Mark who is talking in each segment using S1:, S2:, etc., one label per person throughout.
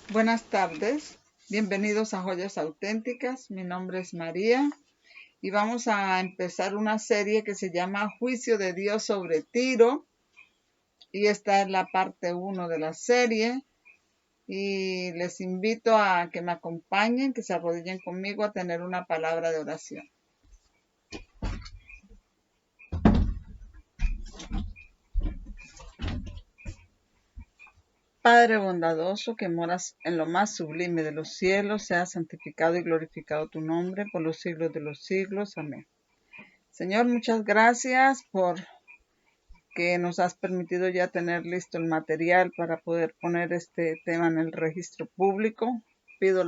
S1: Buenas tardes, bienvenidos a Joyas Auténticas. Mi nombre es María y vamos a empezar una serie que se llama Juicio de Dios sobre Tiro, y esta es la parte 1 de la serie, y les invito a que me acompañen, que se arrodillen conmigo a tener una palabra de oración. Padre bondadoso, que moras en lo más sublime de los cielos, sea santificado y glorificado tu nombre por los siglos de los siglos. Amén. Señor, muchas gracias por que nos has permitido ya tener listo el material para poder poner este tema en el registro público. Pido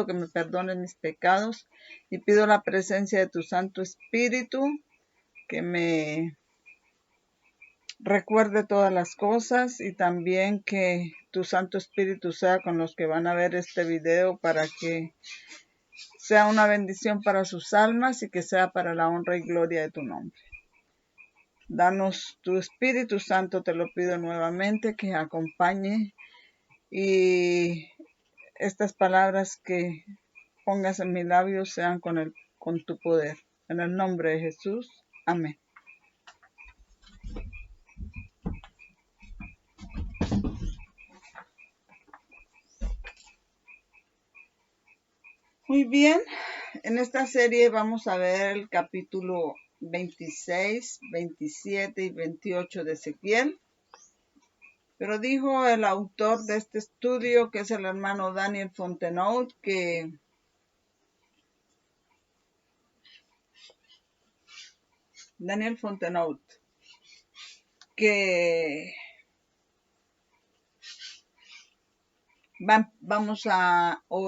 S1: que me perdones mis pecados y pido la presencia de tu Santo Espíritu, que me recuerde todas las cosas, y también que tu Santo Espíritu sea con los que van a ver este video para que sea una bendición para sus almas y que sea para la honra y gloria de tu nombre. Danos tu Espíritu Santo, te lo pido nuevamente, que acompañe y estas palabras que pongas en mis labios sean con tu poder. En el nombre de Jesús. Amén. Muy bien, en esta serie vamos a ver el capítulo 26, 27 y 28 de Ezequiel. Pero dijo el autor de este estudio, que es el hermano Daniel Fontenot, que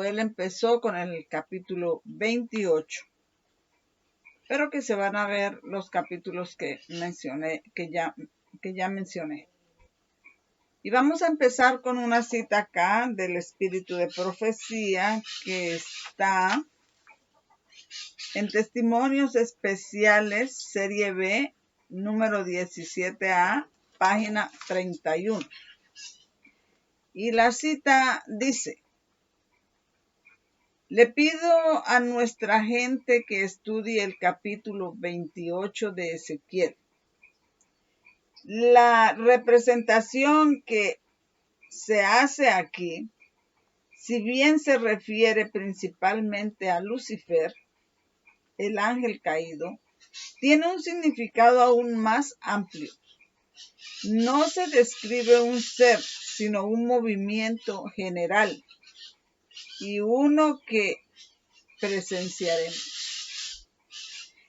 S1: él empezó con el capítulo 28, pero que se van a ver los capítulos que mencioné, que ya mencioné. Y vamos a empezar con una cita acá del Espíritu de Profecía, que está en Testimonios Especiales, serie B, número 17A, página 31. Y la cita dice: le pido a nuestra gente que estudie el capítulo 28 de Ezequiel. La representación que se hace aquí, si bien se refiere principalmente a Lucifer, el ángel caído, tiene un significado aún más amplio. No se describe un ser, sino un movimiento general, y uno que presenciaremos.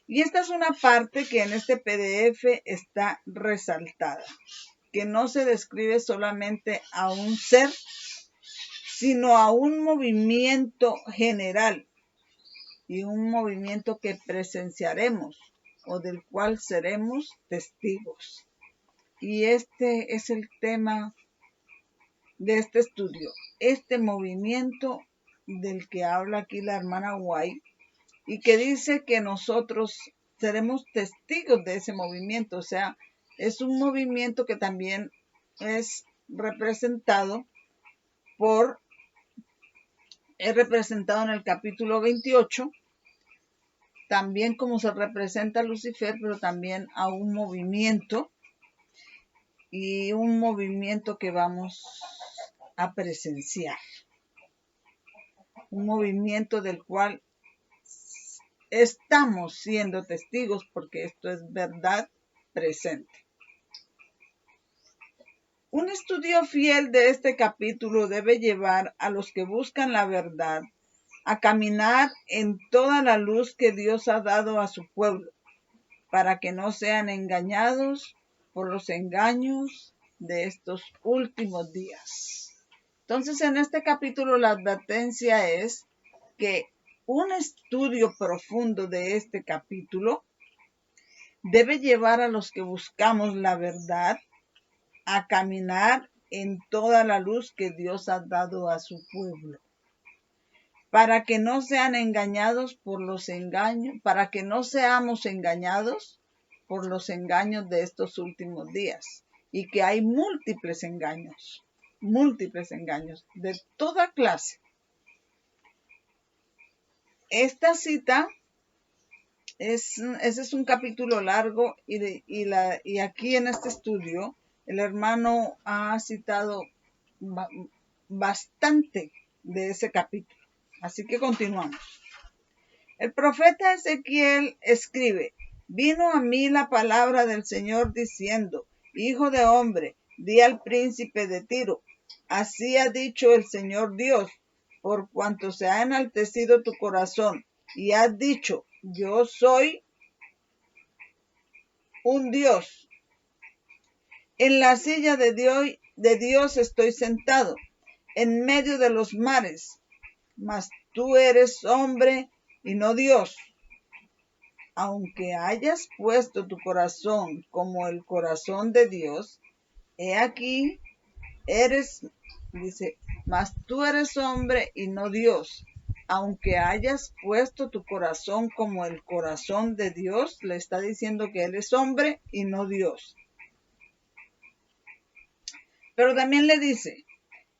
S1: Y esta es una parte que en este PDF está resaltada, que no se describe solamente a un ser, sino a un movimiento general, y un movimiento que presenciaremos o del cual seremos testigos. Y este es el tema de este estudio, este movimiento del que habla aquí la hermana White, y que dice que nosotros seremos testigos de ese movimiento. O sea, es un movimiento que también es representado en el capítulo 28, también como se representa a Lucifer, pero también a un movimiento, y un movimiento que vamos a presenciar, un movimiento del cual estamos siendo testigos, porque esto es verdad presente. Un estudio fiel de este capítulo debe llevar a los que buscan la verdad a caminar en toda la luz que Dios ha dado a su pueblo, para que no sean engañados por los engaños de estos últimos días. Entonces, en este capítulo la advertencia es que un estudio profundo de este capítulo debe llevar a los que buscamos la verdad a caminar en toda la luz que Dios ha dado a su pueblo, para que no sean engañados por los engaños, para que no seamos engañados por los engaños de estos últimos días, y que hay múltiples engaños. múltiples engaños de toda clase. Esta cita ese es un capítulo largo y aquí en este estudio el hermano ha citado bastante de ese capítulo. Así que continuamos. El profeta Ezequiel escribe: vino a mí la palabra del Señor diciendo: hijo de hombre, di al príncipe de Tiro, así ha dicho el Señor Dios, por cuanto se ha enaltecido tu corazón y has dicho: yo soy un Dios. En la silla de Dios estoy sentado, en medio de los mares, mas tú eres hombre y no Dios. Aunque hayas puesto tu corazón como el corazón de Dios, he aquí, mas tú eres hombre y no Dios. Aunque hayas puesto tu corazón como el corazón de Dios, le está diciendo que él es hombre y no Dios. Pero también le dice: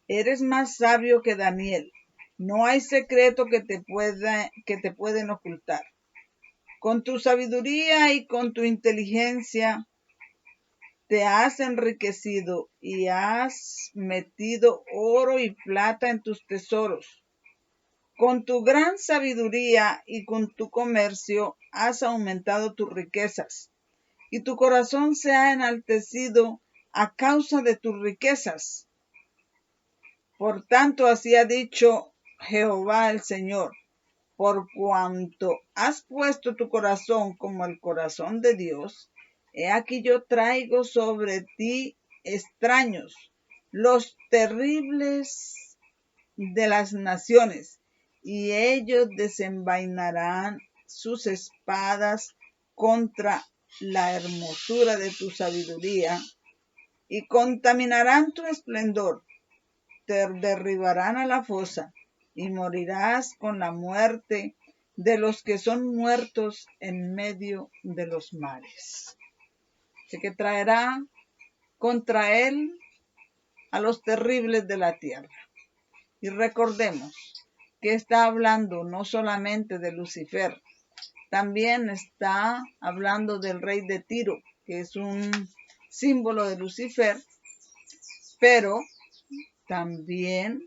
S1: eres más sabio que Daniel. No hay secreto que te pueden ocultar. Con tu sabiduría y con tu inteligencia te has enriquecido y has metido oro y plata en tus tesoros. Con tu gran sabiduría y con tu comercio has aumentado tus riquezas, y tu corazón se ha enaltecido a causa de tus riquezas. Por tanto, así ha dicho Jehová el Señor: por cuanto has puesto tu corazón como el corazón de Dios, he aquí yo traigo sobre ti extraños, los terribles de las naciones, y ellos desenvainarán sus espadas contra la hermosura de tu sabiduría, y contaminarán tu esplendor. Te derribarán a la fosa, y morirás con la muerte de los que son muertos en medio de los mares. Así que traerá contra él a los terribles de la tierra. Y recordemos que está hablando no solamente de Lucifer, también está hablando del rey de Tiro, que es un símbolo de Lucifer, pero también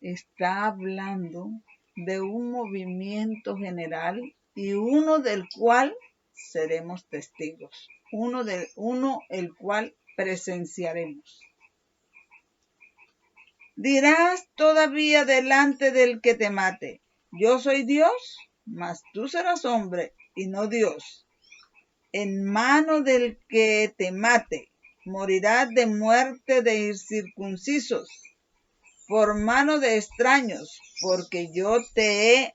S1: está hablando de un movimiento general y uno del cual seremos testigos, uno el cual presenciaremos. Dirás todavía delante del que te mate: yo soy Dios, mas tú serás hombre y no Dios. En mano del que te mate morirás de muerte de incircuncisos, por mano de extraños, porque yo te he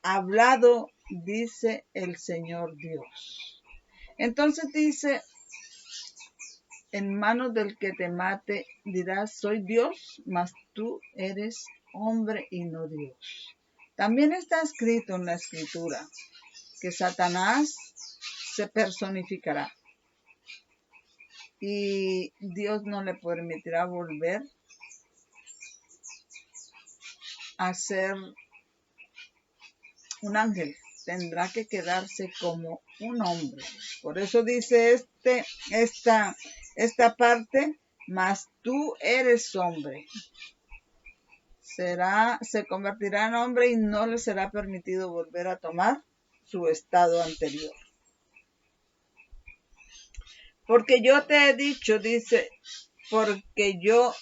S1: hablado, dice el Señor Dios. Entonces dice: en manos del que te mate dirás: soy Dios, mas tú eres hombre y no Dios. También está escrito en la Escritura que Satanás se personificará y Dios no le permitirá volver a ser un ángel, tendrá que quedarse como un hombre. Por eso dice esta parte: mas tú eres hombre. Se convertirá en hombre y no le será permitido volver a tomar su estado anterior. Porque yo te he dicho, dice, porque yo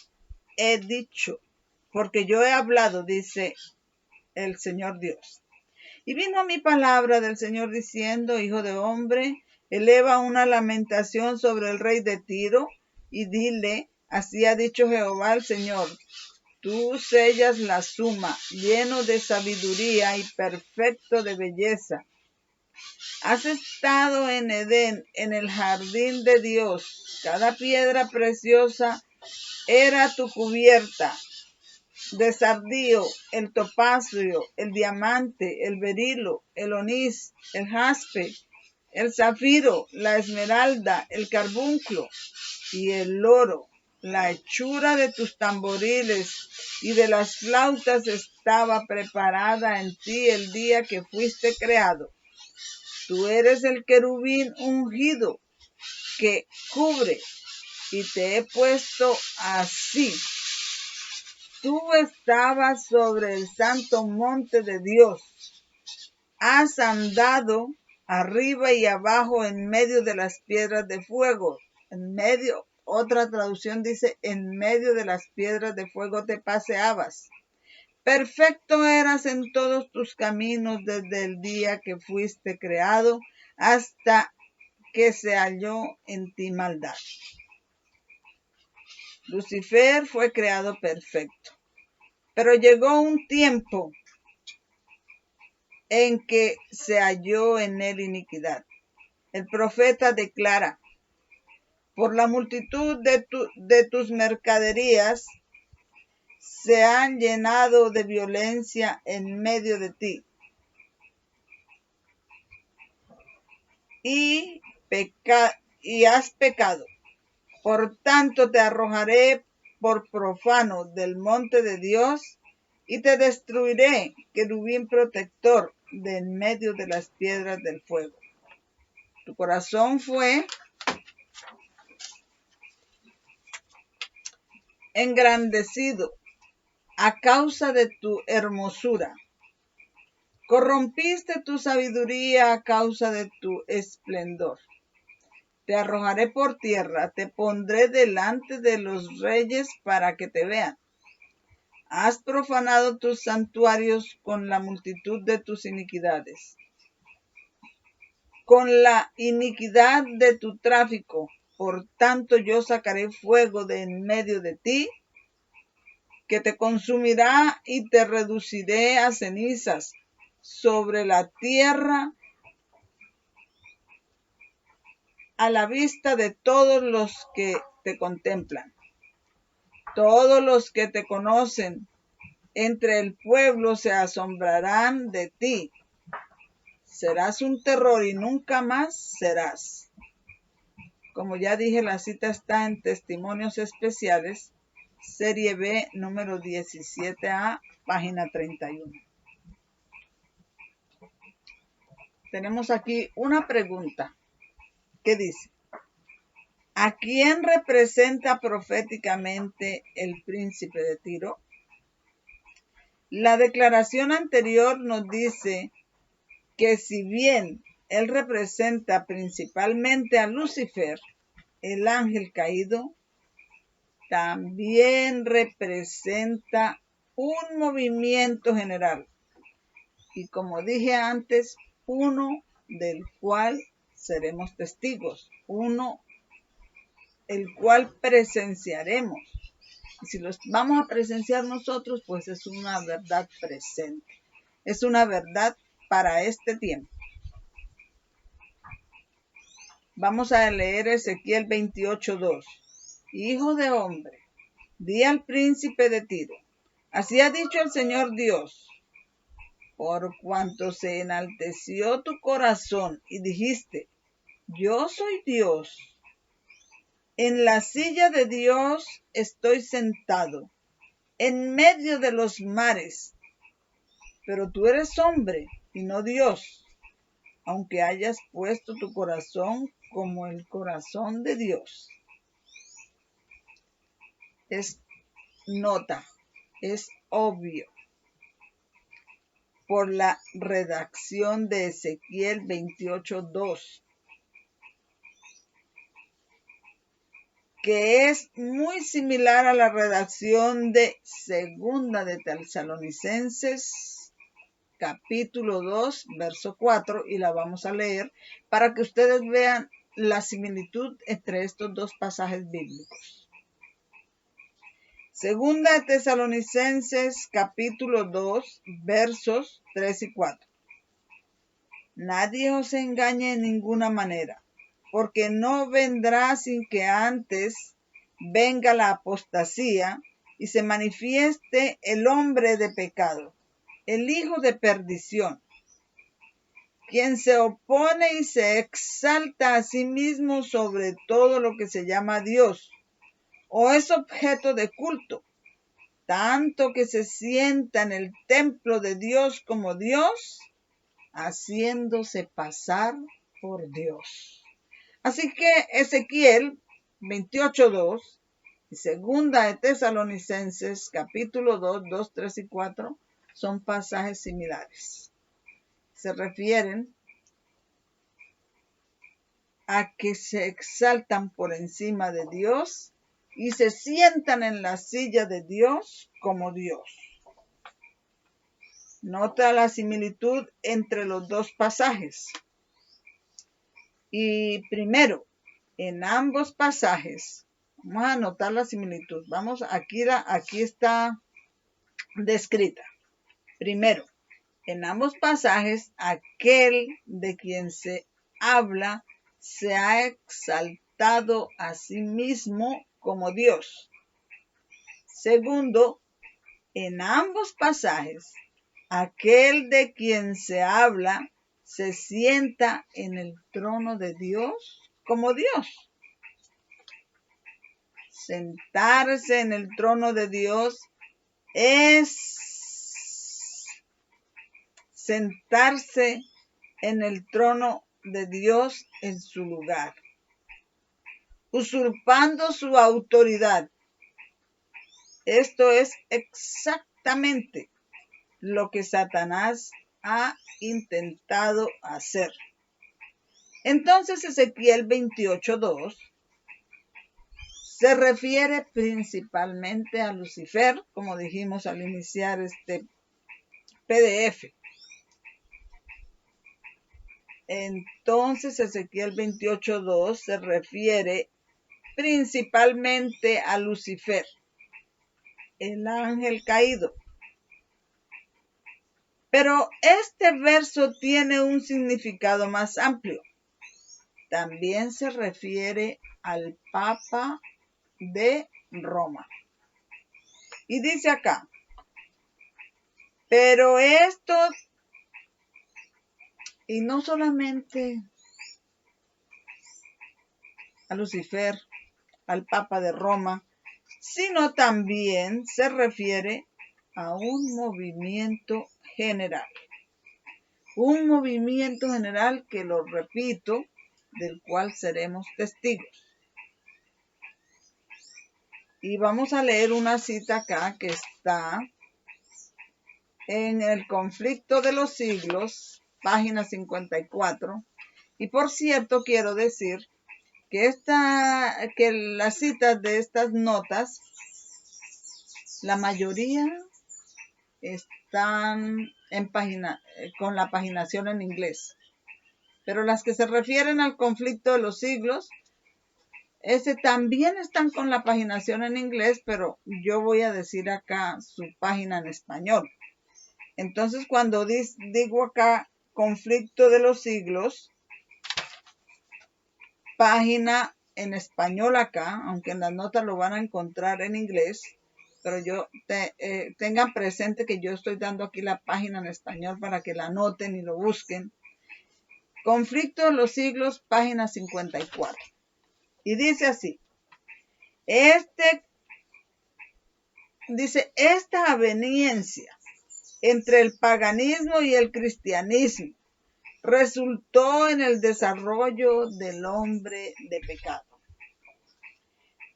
S1: he hablado, dice el Señor Dios. Y vino a mi palabra del Señor diciendo: hijo de hombre, eleva una lamentación sobre el rey de Tiro y dile: así ha dicho Jehová el Señor: tú sellas la suma, lleno de sabiduría y perfecto de belleza. Has estado en Edén, en el jardín de Dios. Cada piedra preciosa era tu cubierta, de sardío, el topacio, el diamante, el berilo, el onís, el jaspe, el zafiro, la esmeralda, el carbunclo y el oro. la hechura de tus tamboriles y de las flautas estaba preparada en ti el día que fuiste creado. Tú eres el querubín ungido que cubre y te he puesto así. Tú estabas sobre el santo monte de Dios. Has andado arriba y abajo en medio de las piedras de fuego. En medio, otra traducción dice, en medio de las piedras de fuego te paseabas. Perfecto eras en todos tus caminos desde el día que fuiste creado hasta que se halló en ti maldad. Lucifer fue creado perfecto, pero llegó un tiempo en que se halló en él iniquidad. El profeta declara: por la multitud de tus mercaderías se han llenado de violencia en medio de ti. Y has pecado. Por tanto te arrojaré por profano del monte de Dios y te destruiré, querubín protector de en medio de las piedras del fuego. Tu corazón fue engrandecido a causa de tu hermosura. Corrompiste tu sabiduría a causa de tu esplendor. Te arrojaré por tierra, te pondré delante de los reyes para que te vean. Has profanado tus santuarios con la multitud de tus iniquidades. Con la iniquidad de tu tráfico, por tanto yo sacaré fuego de en medio de ti, que te consumirá y te reduciré a cenizas sobre la tierra a la vista de todos los que te contemplan. Todos los que te conocen entre el pueblo se asombrarán de ti. Serás un terror y nunca más serás. Como ya dije, la cita está en Testimonios Especiales, Serie B, número 17A, página 31. Tenemos aquí una pregunta que dice: ¿a quién representa proféticamente el príncipe de Tiro? La declaración anterior nos dice que si bien él representa principalmente a Lucifer, el ángel caído, también representa un movimiento general. Y como dije antes, uno del cual seremos testigos, uno el cual presenciaremos. Y si los vamos a presenciar nosotros, pues es una verdad presente. Es una verdad para este tiempo. Vamos a leer Ezequiel 28:2. Hijo de hombre, di al príncipe de Tiro: así ha dicho el Señor Dios, por cuanto se enalteció tu corazón y dijiste: yo soy Dios, en la silla de Dios estoy sentado, en medio de los mares, pero tú eres hombre y no Dios, aunque hayas puesto tu corazón como el corazón de Dios. Es nota, es obvio, por la redacción de Ezequiel 28:2, que es muy similar a la redacción de Segunda de Tesalonicenses, capítulo 2, verso 4, y la vamos a leer para que ustedes vean la similitud entre estos dos pasajes bíblicos. Segunda de Tesalonicenses, capítulo 2, versos 3 y 4. Nadie os engañe en ninguna manera, porque no vendrá sin que antes venga la apostasía y se manifieste el hombre de pecado, el hijo de perdición, quien se opone y se exalta a sí mismo sobre todo lo que se llama Dios, o es objeto de culto, tanto que se sienta en el templo de Dios como Dios, haciéndose pasar por Dios. Así que Ezequiel 28:2 y segunda de Tesalonicenses capítulo 2, 3 y 4 son pasajes similares. Se refieren a que se exaltan por encima de Dios y se sientan en la silla de Dios como Dios. Nota la similitud entre los dos pasajes. Y primero, en ambos pasajes, vamos a notar la similitud. Aquí está descrita. Primero, en ambos pasajes, aquel de quien se habla se ha exaltado a sí mismo como Dios. Segundo, en ambos pasajes, aquel de quien se habla se sienta en el trono de Dios como Dios. Sentarse en el trono de Dios es sentarse en el trono de Dios en su lugar, usurpando su autoridad. Esto es exactamente lo que Satanás ha intentado hacer. Entonces Ezequiel 28:2 se refiere principalmente a Lucifer, como dijimos al iniciar este PDF. Entonces Ezequiel 28:2 se refiere principalmente a Lucifer, el ángel caído. Pero este verso tiene un significado más amplio. También se refiere al Papa de Roma. Y dice acá, pero esto, y no solamente a Lucifer, al Papa de Roma, sino también se refiere a un movimiento general. Un movimiento general que, lo repito, del cual seremos testigos. Y vamos a leer una cita acá que está en El conflicto de los siglos, página 54. Y por cierto, quiero decir que las citas de estas notas, la mayoría están con la paginación en inglés. Pero las que se refieren al conflicto de los siglos, ese también están con la paginación en inglés, pero yo voy a decir acá su página en español. Entonces, cuando digo acá conflicto de los siglos, página en español acá, aunque en las notas lo van a encontrar en inglés, pero tengan presente que yo estoy dando aquí la página en español para que la anoten y lo busquen. Conflicto de los siglos, página 54. Y dice así, esta aveniencia entre el paganismo y el cristianismo resultó en el desarrollo del hombre de pecado,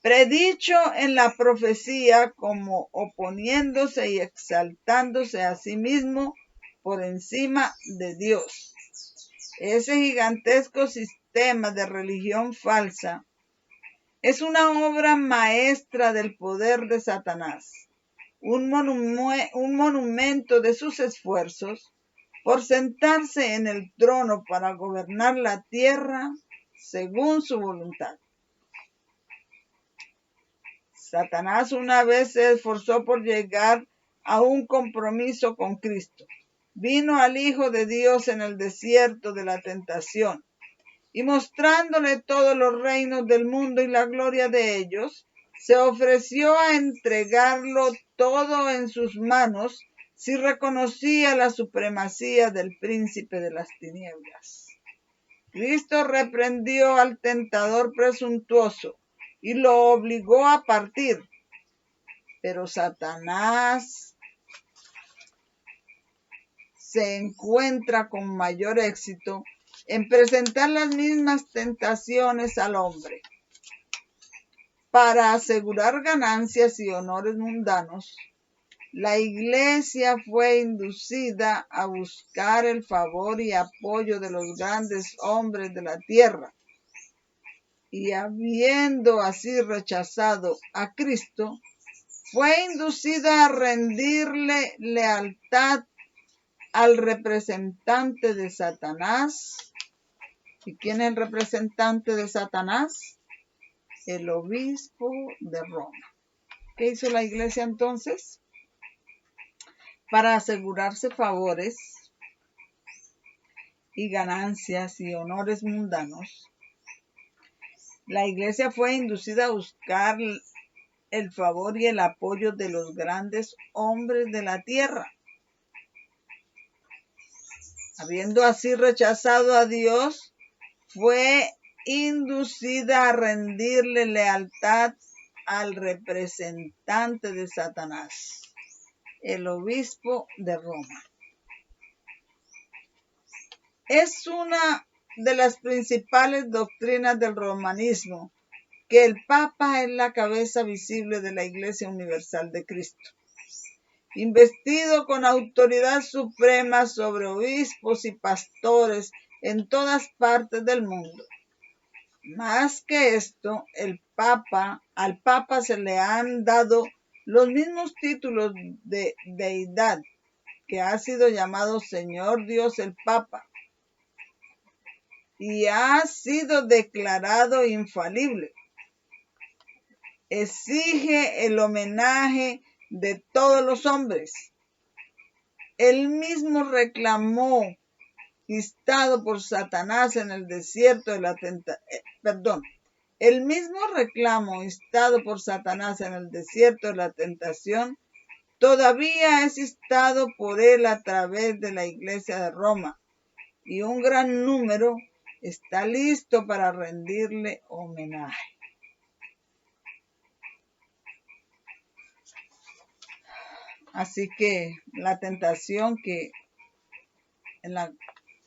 S1: predicho en la profecía como oponiéndose y exaltándose a sí mismo por encima de Dios. Ese gigantesco sistema de religión falsa es una obra maestra del poder de Satanás, un monumento de sus esfuerzos por sentarse en el trono para gobernar la tierra según su voluntad. Satanás una vez se esforzó por llegar a un compromiso con Cristo. Vino al Hijo de Dios en el desierto de la tentación y mostrándole todos los reinos del mundo y la gloria de ellos, se ofreció a entregarlo todo en sus manos si reconocía la supremacía del príncipe de las tinieblas. Cristo reprendió al tentador presuntuoso y lo obligó a partir. Pero Satanás se encuentra con mayor éxito en presentar las mismas tentaciones al hombre. Para asegurar ganancias y honores mundanos, la Iglesia fue inducida a buscar el favor y apoyo de los grandes hombres de la tierra. Y habiendo así rechazado a Cristo, fue inducida a rendirle lealtad al representante de Satanás. ¿Y quién es el representante de Satanás? El obispo de Roma. ¿Qué hizo la Iglesia entonces? Para asegurarse favores y ganancias y honores mundanos, la Iglesia fue inducida a buscar el favor y el apoyo de los grandes hombres de la tierra. Habiendo así rechazado a Dios, fue inducida a rendirle lealtad al representante de Satanás, el obispo de Roma. Es una de las principales doctrinas del romanismo que el Papa es la cabeza visible de la Iglesia Universal de Cristo, investido con autoridad suprema sobre obispos y pastores en todas partes del mundo. Más que esto, al Papa se le han dado los mismos títulos de deidad, que ha sido llamado Señor Dios el Papa, y ha sido declarado infalible. Exige el homenaje de todos los hombres. Él mismo reclamó, instado por Satanás en el desierto de la tentación, el mismo reclamo instado por Satanás en el desierto de la tentación, todavía es instado por él a través de la Iglesia de Roma, y un gran número está listo para rendirle homenaje. Así que la tentación que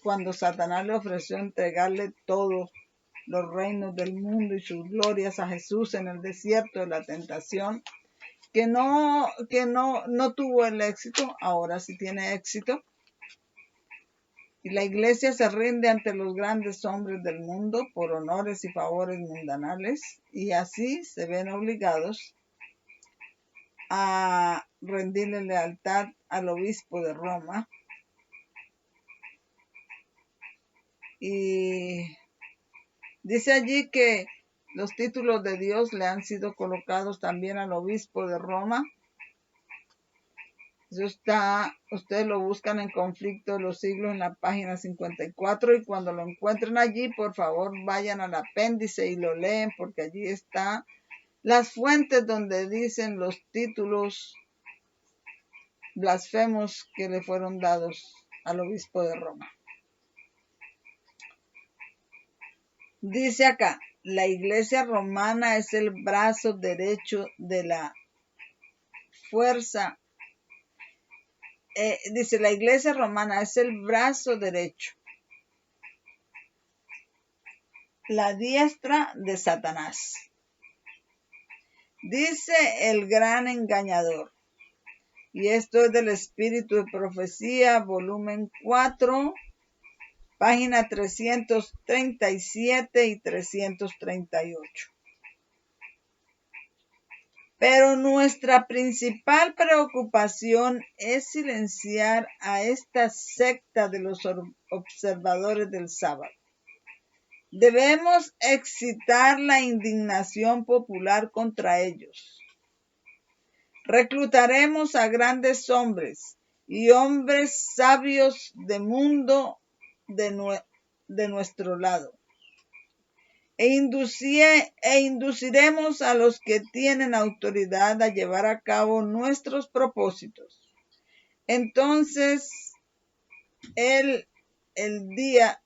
S1: cuando Satanás le ofreció entregarle todos los reinos del mundo y sus glorias a Jesús en el desierto de la tentación, que no tuvo el éxito, ahora sí tiene éxito. Y la Iglesia se rinde ante los grandes hombres del mundo por honores y favores mundanales, y así se ven obligados a rendirle lealtad al obispo de Roma. Y dice allí que los títulos de Dios le han sido colocados también al obispo de Roma. Eso está, ustedes lo buscan en Conflicto de los Siglos en la página 54, y cuando lo encuentren allí, por favor, vayan al apéndice y lo leen, porque allí está las fuentes donde dicen los títulos blasfemos que le fueron dados al obispo de Roma. Dice acá, la Iglesia romana es el brazo derecho de la fuerza. Dice, la Iglesia romana es el brazo derecho, la diestra de Satanás. Dice el gran engañador, y esto es del Espíritu de Profecía, volumen 4, página 337 y 338. Pero nuestra principal preocupación es silenciar a esta secta de los observadores del sábado. Debemos excitar la indignación popular contra ellos. Reclutaremos a grandes hombres y hombres sabios de mundo de nuestro lado. E induciremos a los que tienen autoridad a llevar a cabo nuestros propósitos. Entonces el día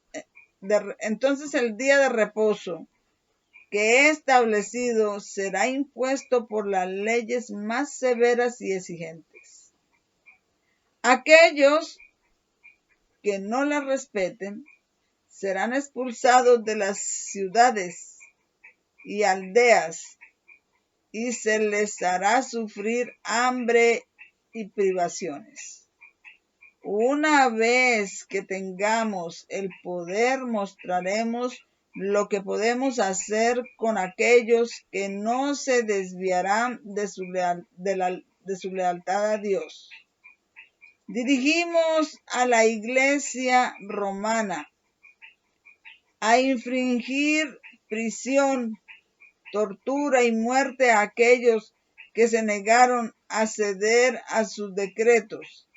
S1: de reposo que he establecido será impuesto por las leyes más severas y exigentes. Aquellos que no las respeten serán expulsados de las ciudades y aldeas y se les hará sufrir hambre y privaciones. Una vez que tengamos el poder, mostraremos lo que podemos hacer con aquellos que no se desviarán de su lealtad a Dios. Dirigimos a la iglesia romana a infringir prisión, tortura y muerte a aquellos que se negaron a ceder a sus decretos.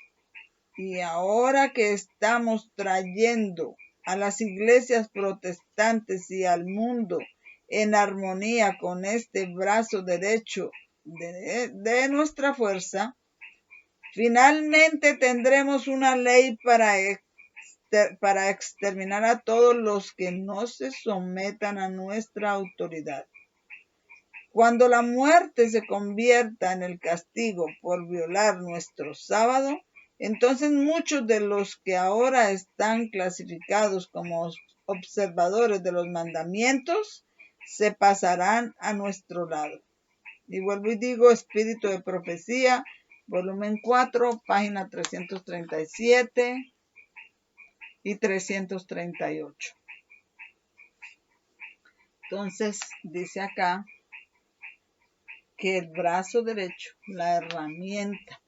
S1: Y ahora que estamos trayendo a las iglesias protestantes y al mundo en armonía con este brazo derecho de nuestra fuerza, finalmente tendremos una ley para exterminar a todos los que no se sometan a nuestra autoridad. Cuando la muerte se convierta en el castigo por violar nuestro sábado, entonces muchos de los que ahora están clasificados como observadores de los mandamientos se pasarán a nuestro lado. Y vuelvo y digo, Espíritu de Profecía, volumen 4, página 337 y 338. Entonces, dice acá que el brazo derecho, la herramienta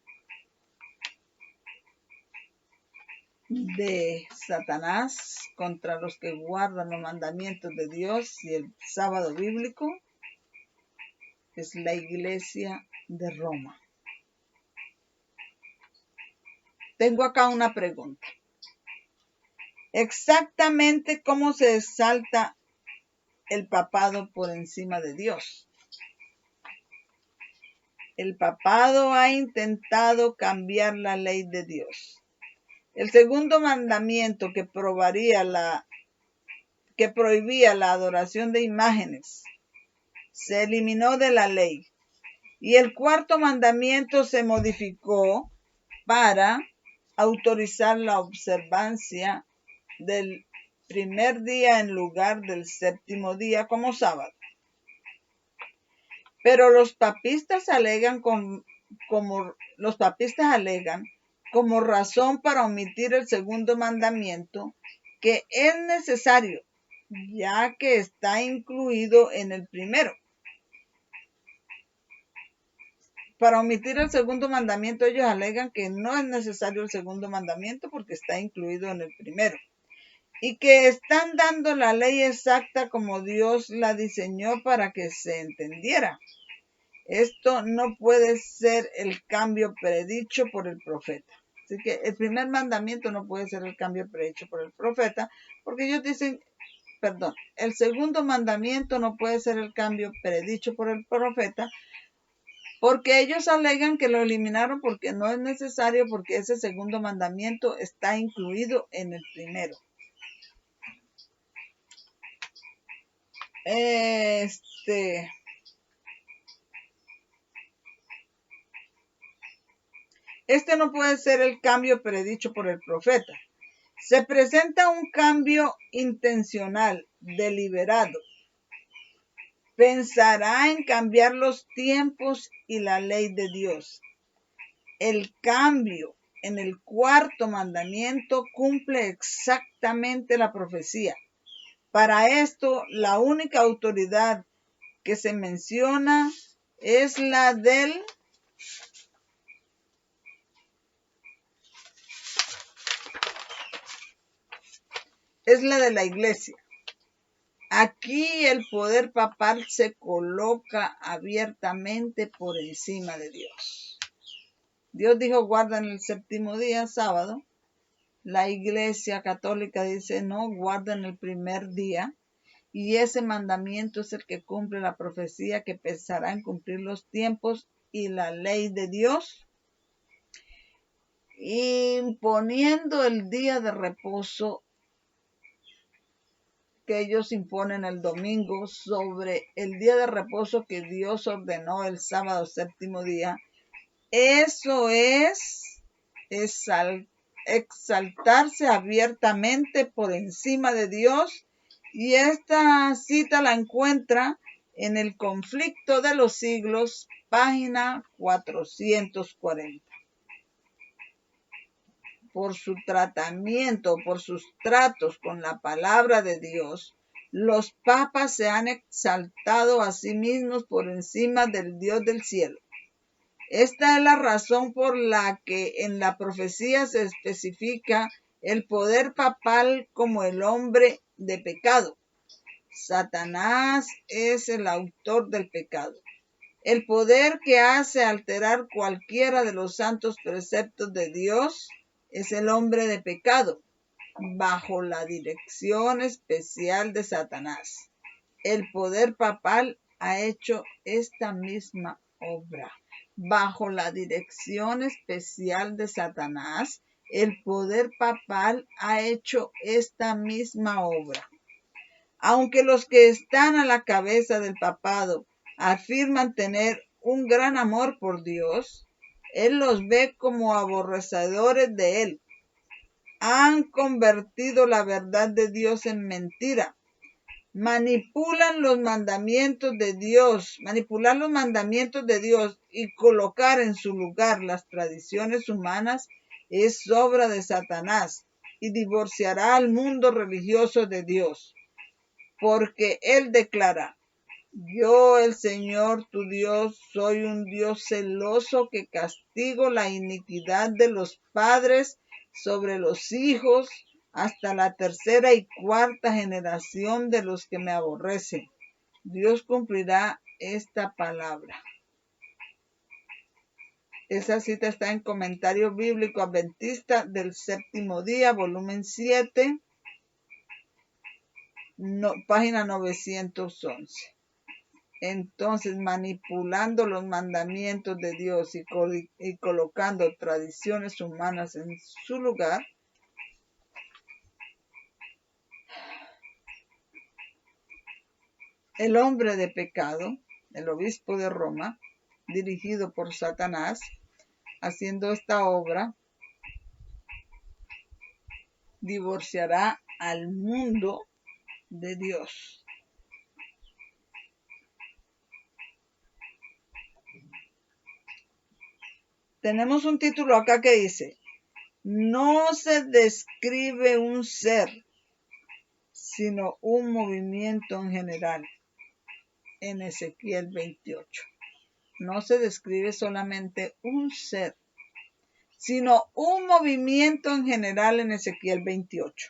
S1: de Satanás contra los que guardan los mandamientos de Dios y el sábado bíblico, es la iglesia de Roma. Tengo acá una pregunta. Exactamente cómo se exalta el papado por encima de Dios. El papado ha intentado cambiar la ley de Dios. El segundo mandamiento que prohibía la adoración de imágenes se eliminó de la ley. Y el cuarto mandamiento se modificó para autorizar la observancia del primer día en lugar del séptimo día como sábado. Pero los papistas alegan como razón para omitir el segundo mandamiento que es necesario, ya que está incluido en el primero. Para omitir el segundo mandamiento, ellos alegan que no es necesario el segundo mandamiento porque está incluido en el primero. Y que están dando la ley exacta como Dios la diseñó para que se entendiera. Esto no puede ser el cambio predicho por el profeta. Así que el primer mandamiento no puede ser el cambio predicho por el profeta, porque ellos dicen, el segundo mandamiento no puede ser el cambio predicho por el profeta, porque ellos alegan que lo eliminaron porque no es necesario, porque ese segundo mandamiento está incluido en el primero. Este no puede ser el cambio predicho por el profeta. Se presenta un cambio intencional, deliberado. Pensará en cambiar los tiempos y la ley de Dios. El cambio en el cuarto mandamiento cumple exactamente la profecía. Para esto, la única autoridad que se menciona es la de la iglesia. Aquí el poder papal se coloca abiertamente por encima de Dios. Dios dijo, guardan el séptimo día, sábado. La iglesia católica dice, no, guardan el primer día. Y ese mandamiento es el que cumple la profecía que pensará en cumplir los tiempos y la ley de Dios, imponiendo el día de reposo que ellos imponen el domingo sobre el día de reposo que Dios ordenó el sábado séptimo día, eso es exaltarse abiertamente por encima de Dios, y esta cita la encuentra en el Conflicto de los Siglos, página 440. Por su tratamiento, por sus tratos con la palabra de Dios, los papas se han exaltado a sí mismos por encima del Dios del cielo. Esta es la razón por la que en la profecía se especifica el poder papal como el hombre de pecado. Satanás es el autor del pecado. El poder que hace alterar cualquiera de los santos preceptos de Dios es el hombre de pecado, bajo la dirección especial de Satanás. El poder papal ha hecho esta misma obra. Bajo la dirección especial de Satanás, el poder papal ha hecho esta misma obra. Aunque los que están a la cabeza del papado afirman tener un gran amor por Dios, Él los ve como aborrecedores de Él. Han convertido la verdad de Dios en mentira. Manipular los mandamientos de Dios y colocar en su lugar las tradiciones humanas es obra de Satanás, y divorciará al mundo religioso de Dios, porque Él declara: yo, el Señor tu Dios, soy un Dios celoso que castigo la iniquidad de los padres sobre los hijos hasta la tercera y cuarta generación de los que me aborrecen. Dios cumplirá esta palabra. Esa cita está en Comentario Bíblico Adventista del Séptimo Día, volumen 7, página 911. Entonces, manipulando los mandamientos de Dios y colocando tradiciones humanas en su lugar, el hombre de pecado, el obispo de Roma, dirigido por Satanás, haciendo esta obra, divorciará al mundo de Dios. Tenemos un título acá que dice: no se describe un ser, sino un movimiento en general, en Ezequiel 28. No se describe solamente un ser, sino un movimiento en general en Ezequiel 28.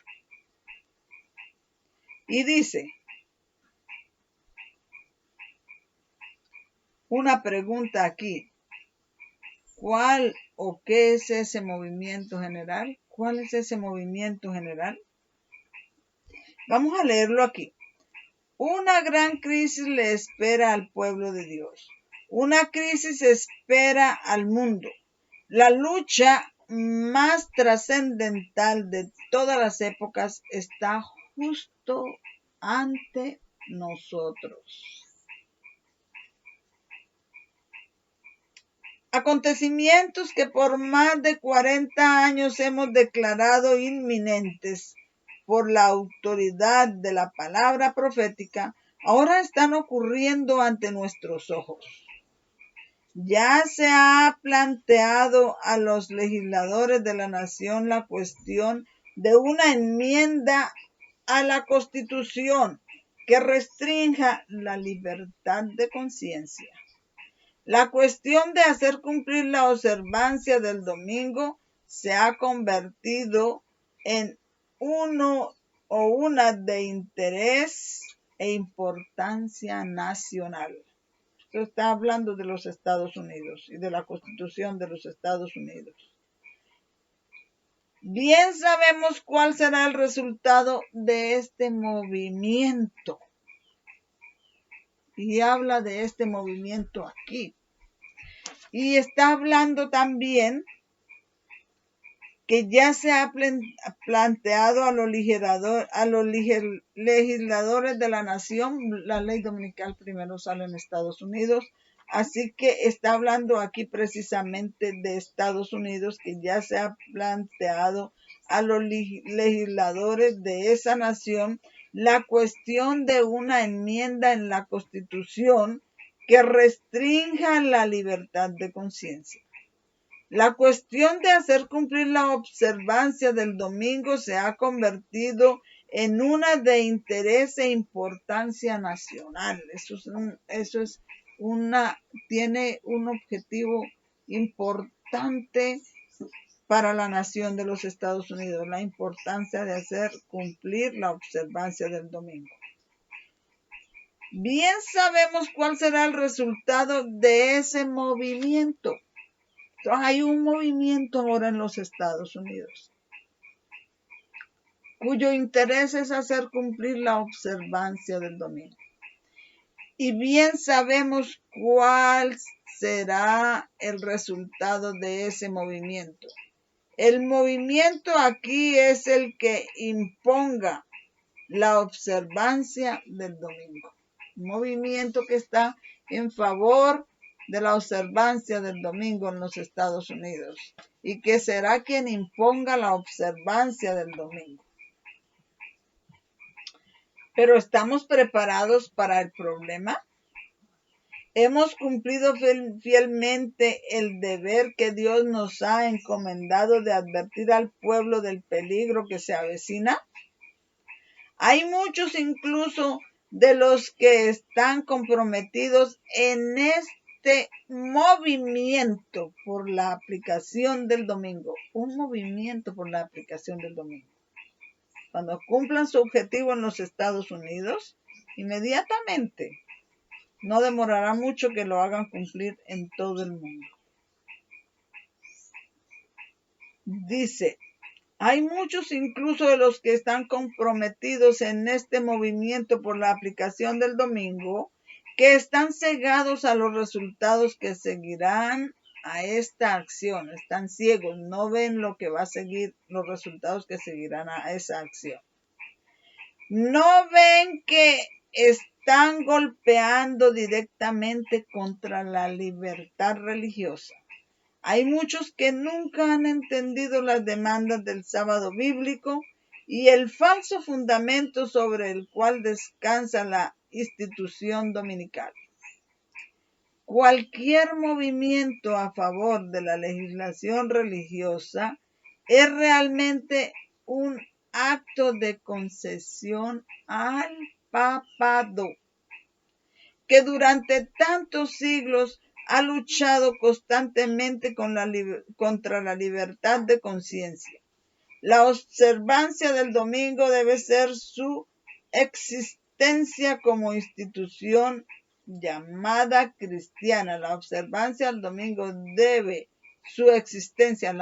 S1: Y dice, una pregunta aquí: ¿cuál o qué es ese movimiento general? ¿Cuál es ese movimiento general? Vamos a leerlo aquí. Una gran crisis le espera al pueblo de Dios. Una crisis espera al mundo. La lucha más trascendental de todas las épocas está justo ante nosotros. Acontecimientos que por más de 40 años hemos declarado inminentes por la autoridad de la palabra profética, ahora están ocurriendo ante nuestros ojos. Ya se ha planteado a los legisladores de la nación la cuestión de una enmienda a la Constitución que restrinja la libertad de conciencia. La cuestión de hacer cumplir la observancia del domingo se ha convertido en uno o una de interés e importancia nacional. Esto está hablando de los Estados Unidos y de la Constitución de los Estados Unidos. Bien sabemos cuál será el resultado de este movimiento. Y habla de este movimiento aquí. Y está hablando también que ya se ha planteado a los legisladores de la nación. La ley dominical primero sale en Estados Unidos, así que está hablando aquí precisamente de Estados Unidos, que ya se ha planteado a los legisladores de esa nación la cuestión de una enmienda en la Constitución que restrinja la libertad de conciencia. La cuestión de hacer cumplir la observancia del domingo se ha convertido en una de interés e importancia nacional. Tiene un objetivo importante para la nación de los Estados Unidos, la importancia de hacer cumplir la observancia del domingo. Bien sabemos cuál será el resultado de ese movimiento. Entonces, hay un movimiento ahora en los Estados Unidos cuyo interés es hacer cumplir la observancia del domingo. Y bien sabemos cuál será el resultado de ese movimiento. El movimiento aquí es el que imponga la observancia del domingo. Un movimiento que está en favor de la observancia del domingo en los Estados Unidos y que será quien imponga la observancia del domingo. Pero ¿estamos preparados para el problema? ¿Hemos cumplido fielmente el deber que Dios nos ha encomendado de advertir al pueblo del peligro que se avecina? Hay muchos incluso de los que están comprometidos en este movimiento por la aplicación del domingo. Un movimiento por la aplicación del domingo. Cuando cumplan su objetivo en los Estados Unidos, inmediatamente, no demorará mucho que lo hagan cumplir en todo el mundo. Dice, hay muchos incluso de los que están comprometidos en este movimiento por la aplicación del domingo, que están cegados a los resultados que seguirán a esta acción. Están ciegos, no ven lo que va a seguir, los resultados que seguirán a esa acción. No ven que están golpeando directamente contra la libertad religiosa. Hay muchos que nunca han entendido las demandas del sábado bíblico y el falso fundamento sobre el cual descansa la institución dominical. Cualquier movimiento a favor de la legislación religiosa es realmente un acto de concesión al papado, que durante tantos siglos ha luchado constantemente contra la libertad de conciencia. La observancia del domingo debe ser su existencia como institución llamada cristiana. La observancia del domingo debe su existencia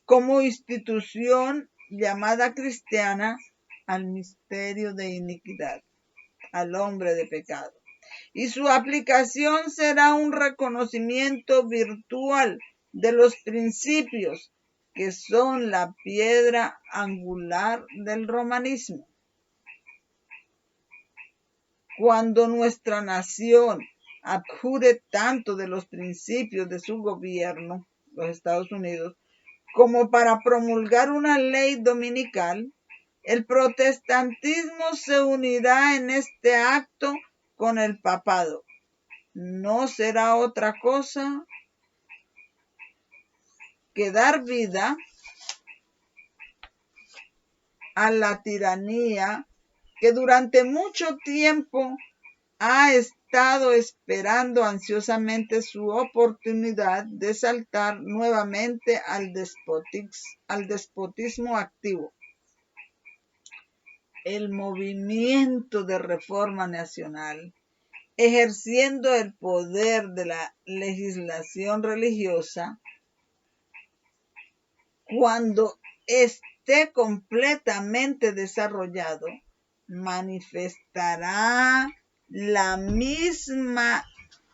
S1: como institución llamada cristiana al misterio de iniquidad, al hombre de pecado. Y su aplicación será un reconocimiento virtual de los principios que son la piedra angular del romanismo. Cuando nuestra nación abjure tanto de los principios de su gobierno, los Estados Unidos, como para promulgar una ley dominical, el protestantismo se unirá en este acto con el papado. No será otra cosa que dar vida a la tiranía que durante mucho tiempo ha estado esperando ansiosamente su oportunidad de saltar nuevamente al despotismo activo. El movimiento de reforma nacional, ejerciendo el poder de la legislación religiosa, cuando esté completamente desarrollado, manifestará la misma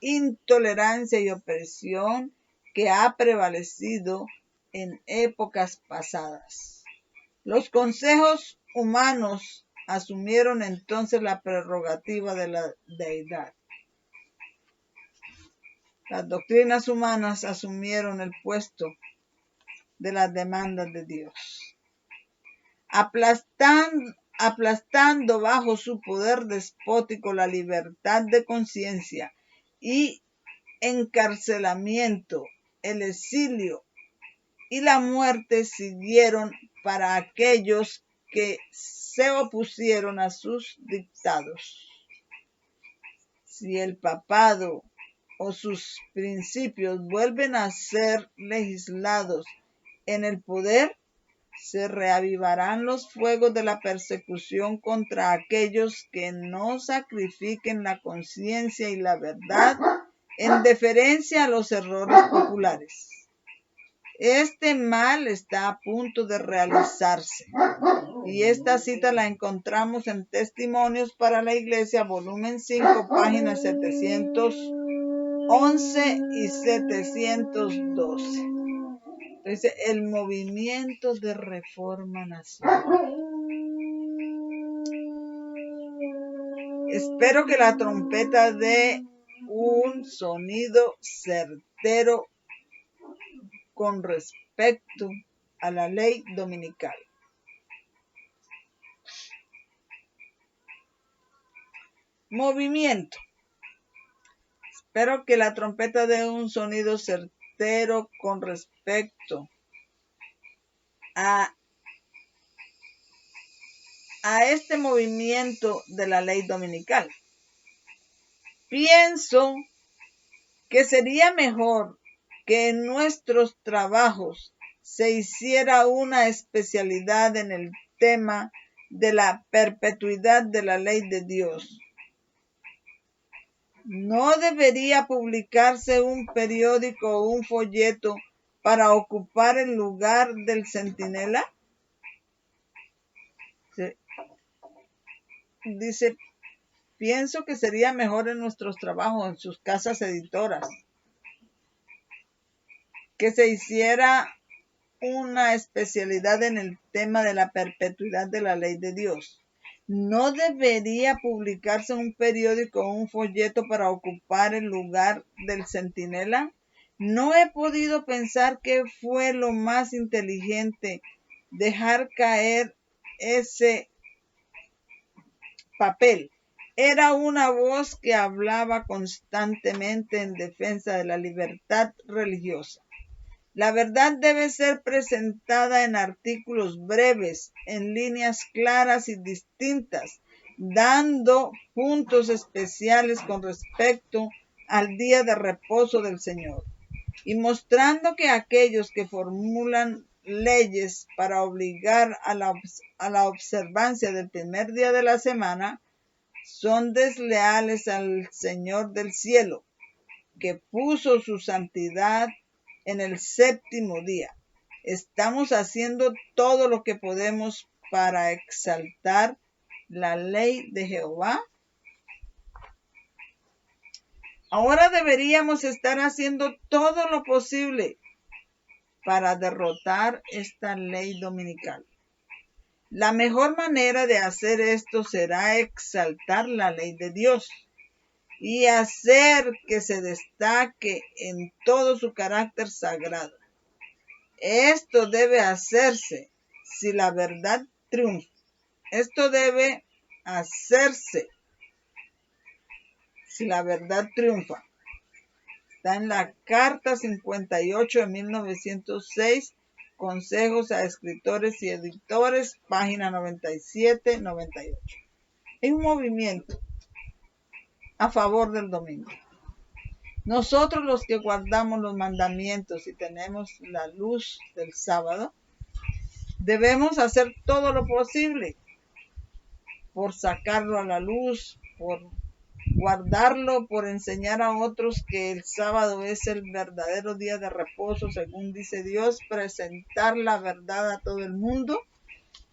S1: intolerancia y opresión que ha prevalecido en épocas pasadas. Los consejos humanos asumieron entonces la prerrogativa de la deidad. Las doctrinas humanas asumieron el puesto de las demandas de Dios, aplastando bajo su poder despótico la libertad de conciencia y encarcelamiento, el exilio y la muerte siguieron para aquellos que se opusieron a sus dictados. Si el papado o sus principios vuelven a ser legislados en el poder, se reavivarán los fuegos de la persecución contra aquellos que no sacrifiquen la conciencia y la verdad en deferencia a los errores populares. Este mal está a punto de realizarse. Y esta cita la encontramos en Testimonios para la Iglesia, volumen 5, páginas 711 y 712. Entonces, el movimiento de reforma nacional. Espero que la trompeta dé un sonido certero con respecto a la ley dominical. Movimiento. Espero que la trompeta dé un sonido certero con respecto a este movimiento de la ley dominical. Pienso que sería mejor que en nuestros trabajos se hiciera una especialidad en el tema de la perpetuidad de la ley de Dios. ¿No debería publicarse un periódico o un folleto para ocupar el lugar del centinela? Dice, pienso que sería mejor en nuestros trabajos, en sus casas editoras, que se hiciera una especialidad en el tema de la perpetuidad de la ley de Dios. ¿No debería publicarse un periódico o un folleto para ocupar el lugar del centinela? No he podido pensar que fue lo más inteligente dejar caer ese papel. Era una voz que hablaba constantemente en defensa de la libertad religiosa. La verdad debe ser presentada en artículos breves, en líneas claras y distintas, dando puntos especiales con respecto al día de reposo del Señor, y mostrando que aquellos que formulan leyes para obligar a la observancia del primer día de la semana son desleales al Señor del cielo, que puso su santidad en el séptimo día. Estamos haciendo todo lo que podemos para exaltar la ley de Jehová. Ahora deberíamos estar haciendo todo lo posible para derrotar esta ley dominical. La mejor manera de hacer esto será exaltar la ley de Dios y hacer que se destaque en todo su carácter sagrado. Esto debe hacerse si la verdad triunfa. Esto debe hacerse si la verdad triunfa. Está en la Carta 58 de 1906, Consejos a Escritores y Editores, página 97-98. Hay un movimiento a favor del domingo. Nosotros los que guardamos los mandamientos y tenemos la luz del sábado, debemos hacer todo lo posible por sacarlo a la luz, por guardarlo, por enseñar a otros que el sábado es el verdadero día de reposo, según dice Dios, presentar la verdad a todo el mundo.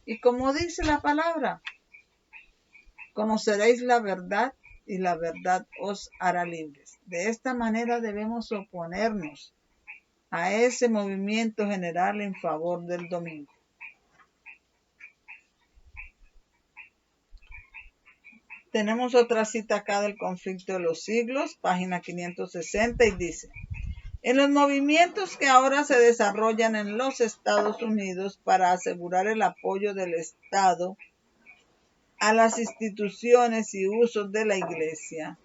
S1: Y como dice la palabra, conoceréis la verdad y la verdad os hará libres. De esta manera debemos oponernos a ese movimiento general en favor del domingo. Tenemos otra cita acá del Conflicto de los Siglos, página 560, y dice: en los movimientos que ahora se desarrollan en los Estados Unidos para asegurar el apoyo del Estado a las instituciones y usos de la Iglesia,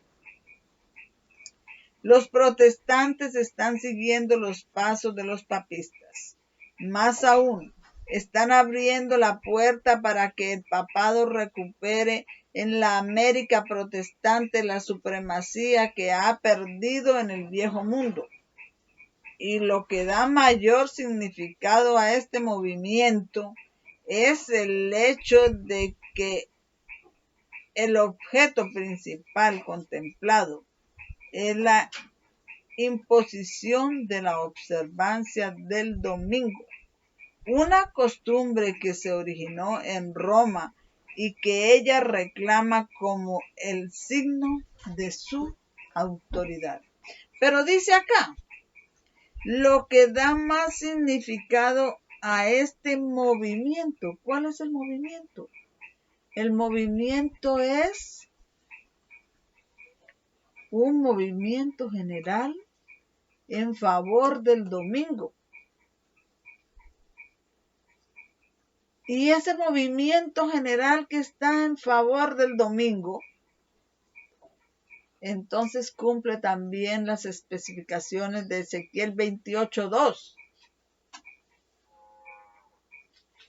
S1: los protestantes están siguiendo los pasos de los papistas. Más aún, están abriendo la puerta para que el papado recupere en la América protestante la supremacía que ha perdido en el viejo mundo. Y lo que da mayor significado a este movimiento es el hecho de que el objeto principal contemplado es la imposición de la observancia del domingo, una costumbre que se originó en Roma y que ella reclama como el signo de su autoridad. Pero dice acá, lo que da más significado a este movimiento. ¿Cuál es el movimiento? El movimiento es un movimiento general en favor del domingo. Y ese movimiento general que está en favor del domingo, entonces cumple también las especificaciones de Ezequiel 28:2,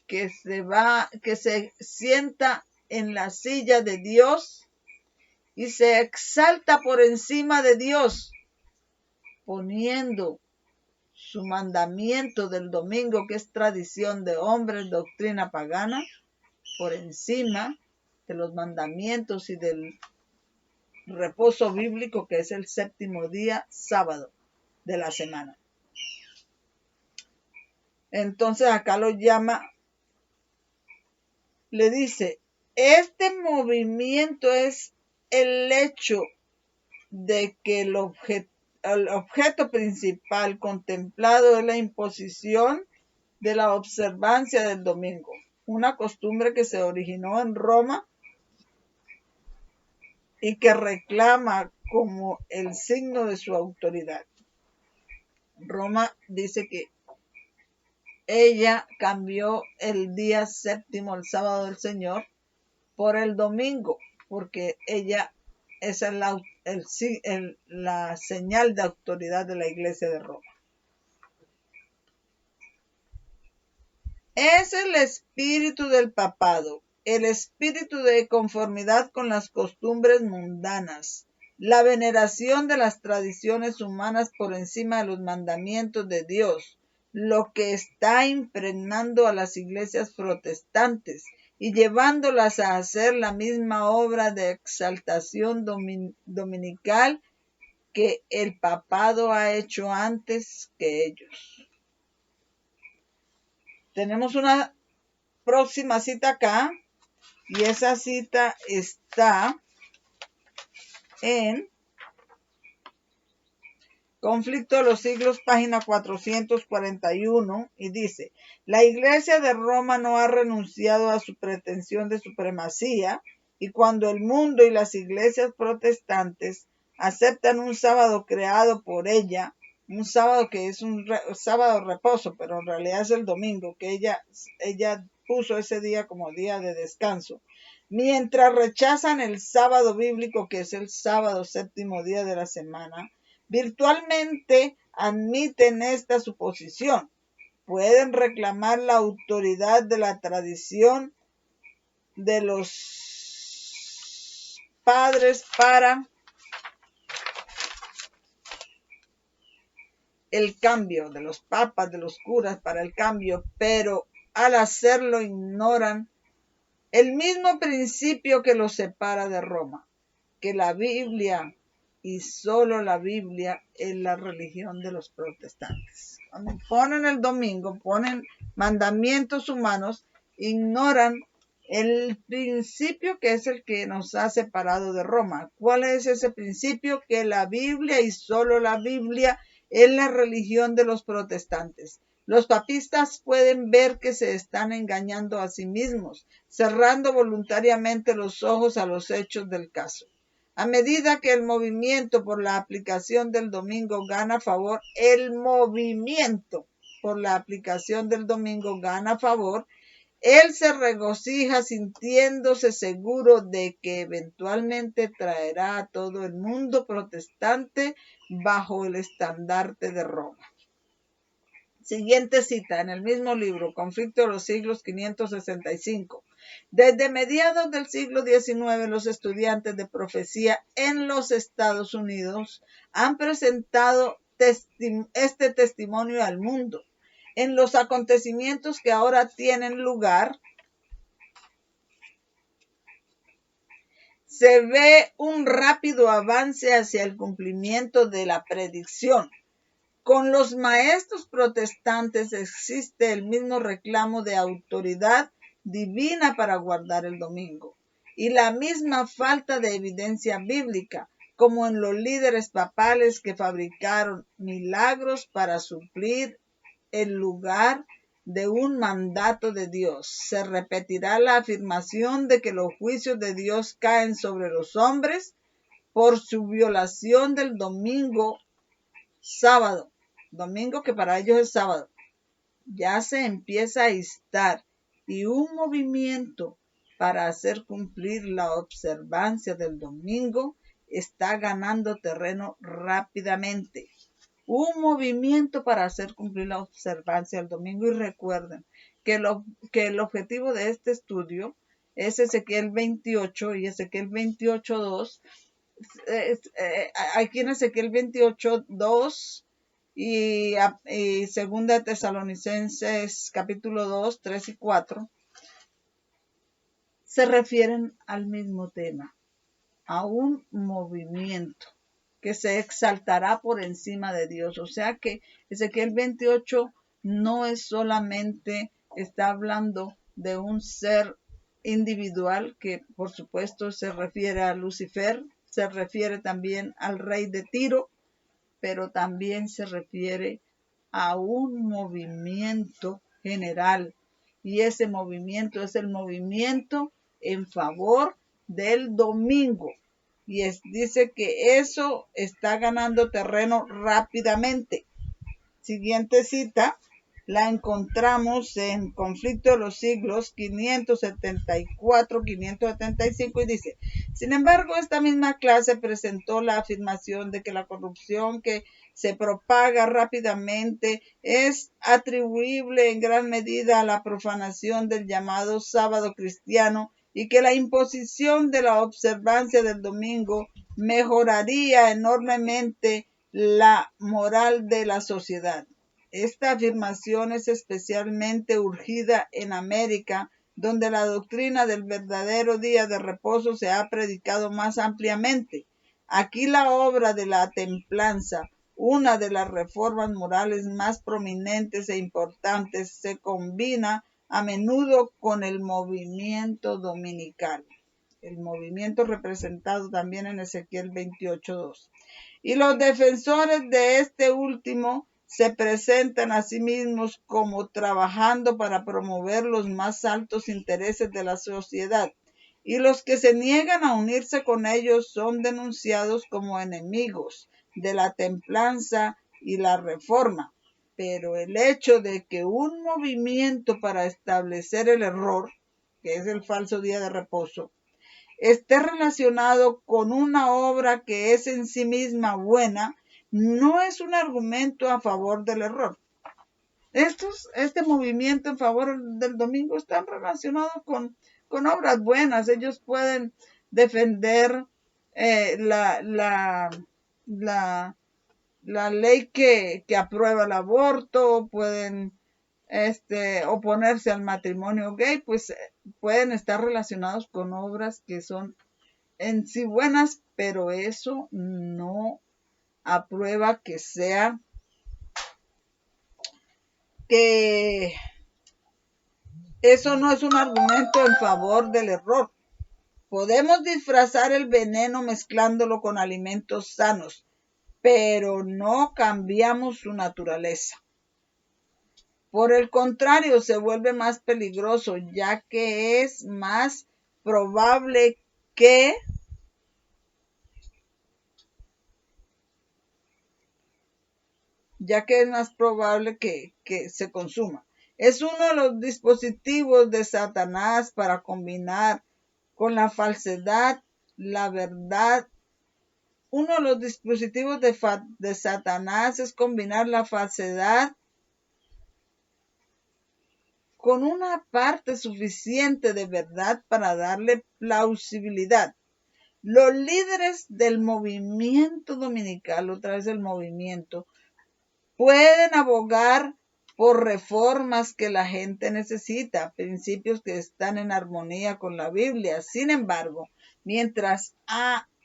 S1: que se sienta en la silla de Dios y se exalta por encima de Dios, poniendo su mandamiento del domingo, que es tradición de hombres, doctrina pagana, por encima de los mandamientos y del reposo bíblico, que es el séptimo día, sábado de la semana. Entonces acá lo llama, le dice, este movimiento es el hecho de que el objeto principal contemplado es la imposición de la observancia del domingo, una costumbre que se originó en Roma y que reclama como el signo de su autoridad. Roma dice que ella cambió el día séptimo, el sábado del Señor, por el domingo, porque esa es la señal de autoridad de la Iglesia de Roma. Es el espíritu del papado, el espíritu de conformidad con las costumbres mundanas, la veneración de las tradiciones humanas por encima de los mandamientos de Dios, lo que está impregnando a las iglesias protestantes y llevándolas a hacer la misma obra de exaltación dominical que el papado ha hecho antes que ellos. Tenemos una próxima cita acá, y esa cita está en Conflicto de los Siglos, página 441, y dice: la Iglesia de Roma no ha renunciado a su pretensión de supremacía, y cuando el mundo y las iglesias protestantes aceptan un sábado creado por ella, un sábado que es un sábado de reposo, pero en realidad es el domingo, que ella puso ese día como día de descanso, mientras rechazan el sábado bíblico, que es el sábado séptimo día de la semana, virtualmente admiten esta suposición. Pueden reclamar la autoridad de la tradición de los padres para el cambio, de los papas, de los curas para el cambio, pero al hacerlo ignoran el mismo principio que los separa de Roma, que la Biblia y solo la Biblia es la religión de los protestantes. Cuando ponen el domingo, ponen mandamientos humanos, ignoran el principio que es el que nos ha separado de Roma. ¿Cuál es ese principio? Que la Biblia y solo la Biblia en la religión de los protestantes. Los papistas pueden ver que se están engañando a sí mismos, cerrando voluntariamente los ojos a los hechos del caso. A medida que el movimiento por la aplicación del domingo gana favor, él se regocija sintiéndose seguro de que eventualmente traerá a todo el mundo protestante bajo el estandarte de Roma. Siguiente cita en el mismo libro, Conflicto de los siglos 565. Desde mediados del siglo XIX, los estudiantes de profecía en los Estados Unidos han presentado este testimonio al mundo. En los acontecimientos que ahora tienen lugar, se ve un rápido avance hacia el cumplimiento de la predicción. Con los maestros protestantes existe el mismo reclamo de autoridad divina para guardar el domingo y la misma falta de evidencia bíblica, como en los líderes papales que fabricaron milagros para suplir el lugar de un mandato de Dios. Se repetirá la afirmación de que los juicios de Dios caen sobre los hombres por su violación del domingo que para ellos es sábado. Ya se empieza a instar y un movimiento para hacer cumplir la observancia del domingo está ganando terreno rápidamente. Un movimiento para hacer cumplir la observancia del domingo. Y recuerden que el objetivo de este estudio es Ezequiel 28 y Ezequiel 28.2. Aquí en Ezequiel 28.2 y segunda de Tesalonicenses capítulo 2, 3 y 4 se refieren al mismo tema, a un movimiento que se exaltará por encima de Dios. O sea que Ezequiel 28 no es solamente, está hablando de un ser individual que por supuesto se refiere a Lucifer, se refiere también al rey de Tiro, pero también se refiere a un movimiento general. Y ese movimiento es el movimiento en favor del domingo. Y dice que eso está ganando terreno rápidamente. Siguiente cita la encontramos en Conflicto de los siglos 574-575 y dice: sin embargo, esta misma clase presentó la afirmación de que la corrupción que se propaga rápidamente es atribuible en gran medida a la profanación del llamado sábado cristiano y que la imposición de la observancia del domingo mejoraría enormemente la moral de la sociedad. Esta afirmación es especialmente urgida en América, donde la doctrina del verdadero día de reposo se ha predicado más ampliamente. Aquí la obra de la templanza, una de las reformas morales más prominentes e importantes, se combina a menudo con el movimiento dominical. El movimiento representado también en Ezequiel 28.2. Y los defensores de este último se presentan a sí mismos como trabajando para promover los más altos intereses de la sociedad, y los que se niegan a unirse con ellos son denunciados como enemigos de la templanza y la reforma. Pero el hecho de que un movimiento para establecer el error, que es el falso día de reposo, esté relacionado con una obra que es en sí misma buena, no es un argumento a favor del error. Este movimiento en favor del domingo está relacionado con obras buenas. Ellos pueden defender la ley que aprueba el aborto, pueden oponerse al matrimonio gay, pues pueden estar relacionados con obras que son en sí buenas, pero eso no aprueba que eso no es un argumento en favor del error. Podemos disfrazar el veneno mezclándolo con alimentos sanos, pero no cambiamos su naturaleza. Por el contrario, se vuelve más peligroso, ya que es más probable que se consuma. Es uno de los dispositivos de Satanás para combinar con la falsedad la verdad. Uno de los dispositivos de Satanás es combinar la falsedad con una parte suficiente de verdad para darle plausibilidad. Los líderes del movimiento dominical, otra vez el movimiento, pueden abogar por reformas que la gente necesita, principios que están en armonía con la Biblia. Sin embargo, mientras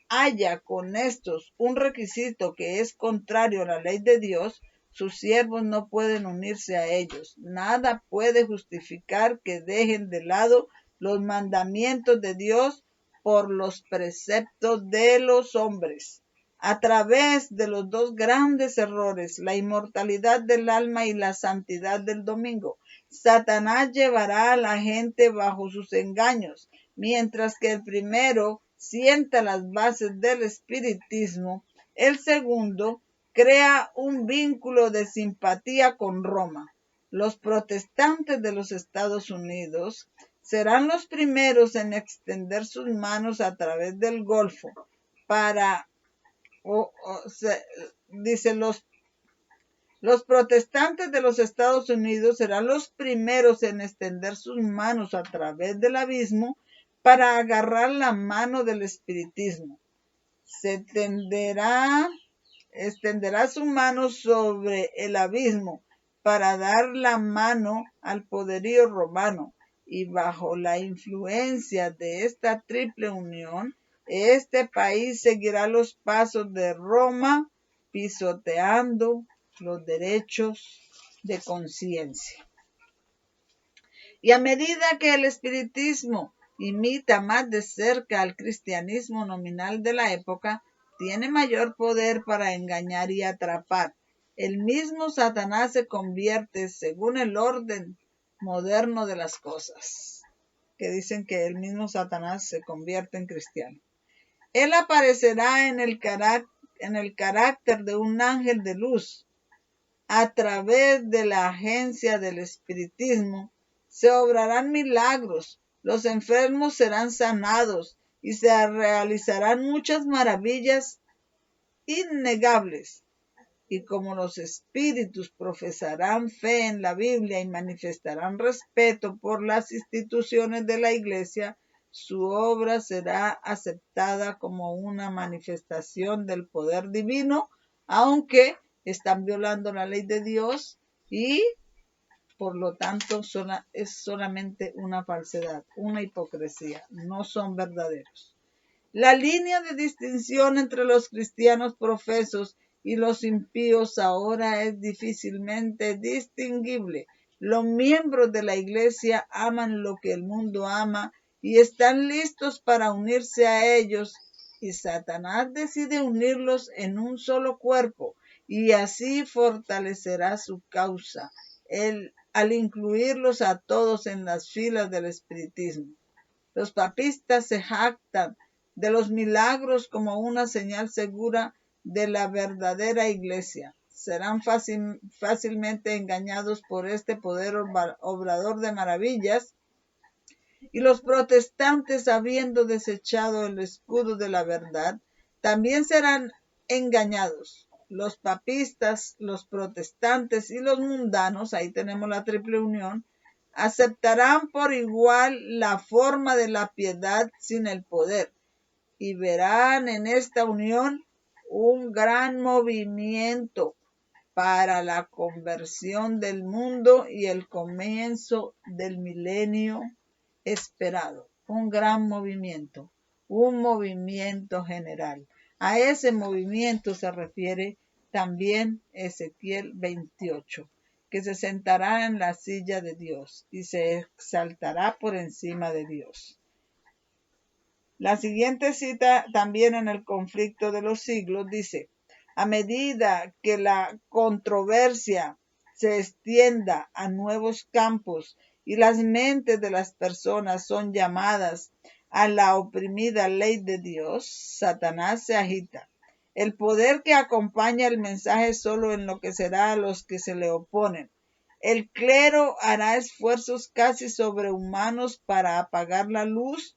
S1: haya con estos un requisito que es contrario a la ley de Dios, sus siervos no pueden unirse a ellos. Nada puede justificar que dejen de lado los mandamientos de Dios por los preceptos de los hombres. A través de los dos grandes errores, la inmortalidad del alma y la santidad del domingo, Satanás llevará a la gente bajo sus engaños, mientras que el primero sienta las bases del espiritismo, el segundo crea un vínculo de simpatía con Roma. Los protestantes de los Estados Unidos serán los primeros en extender sus manos a través del Golfo para dice los protestantes de los Estados Unidos serán los primeros en extender sus manos a través del abismo para agarrar la mano del espiritismo. Extenderá su mano sobre el abismo para dar la mano al poderío romano, y bajo la influencia de esta triple unión, este país seguirá los pasos de Roma, pisoteando los derechos de conciencia. Y a medida que el espiritismo imita más de cerca al cristianismo nominal de la época, tiene mayor poder para engañar y atrapar. El mismo Satanás se convierte según el orden moderno de las cosas, que dicen que el mismo Satanás se convierte en cristiano. Él aparecerá en el carácter de un ángel de luz. A través de la agencia del espiritismo se obrarán milagros, los enfermos serán sanados y se realizarán muchas maravillas innegables. Y como los espíritus profesarán fe en la Biblia y manifestarán respeto por las instituciones de la Iglesia, su obra será aceptada como una manifestación del poder divino, aunque están violando la ley de Dios y por lo tanto es solamente una falsedad, una hipocresía, no son verdaderos. La línea de distinción entre los cristianos profesos y los impíos ahora es difícilmente distinguible. Los miembros de la iglesia aman lo que el mundo ama y están listos para unirse a ellos, y Satanás decide unirlos en un solo cuerpo y así fortalecerá su causa al incluirlos a todos en las filas del espiritismo. Los papistas se jactan de los milagros como una señal segura de la verdadera iglesia. Serán fácilmente engañados por este poder obrador de maravillas, y los protestantes, habiendo desechado el escudo de la verdad, también serán engañados. Los papistas, los protestantes y los mundanos, ahí tenemos la triple unión, aceptarán por igual la forma de la piedad sin el poder, y verán en esta unión un gran movimiento para la conversión del mundo y el comienzo del milenio esperado. Un gran movimiento, un movimiento general. A ese movimiento se refiere también Ezequiel 28, que se sentará en la silla de Dios y se exaltará por encima de Dios. La siguiente cita, también en el conflicto de los siglos, dice: A medida que la controversia se extienda a nuevos campos y las mentes de las personas son llamadas a la oprimida ley de Dios, Satanás se agita. El poder que acompaña el mensaje solo enloquecerá a los que se le oponen. El clero hará esfuerzos casi sobrehumanos para apagar la luz,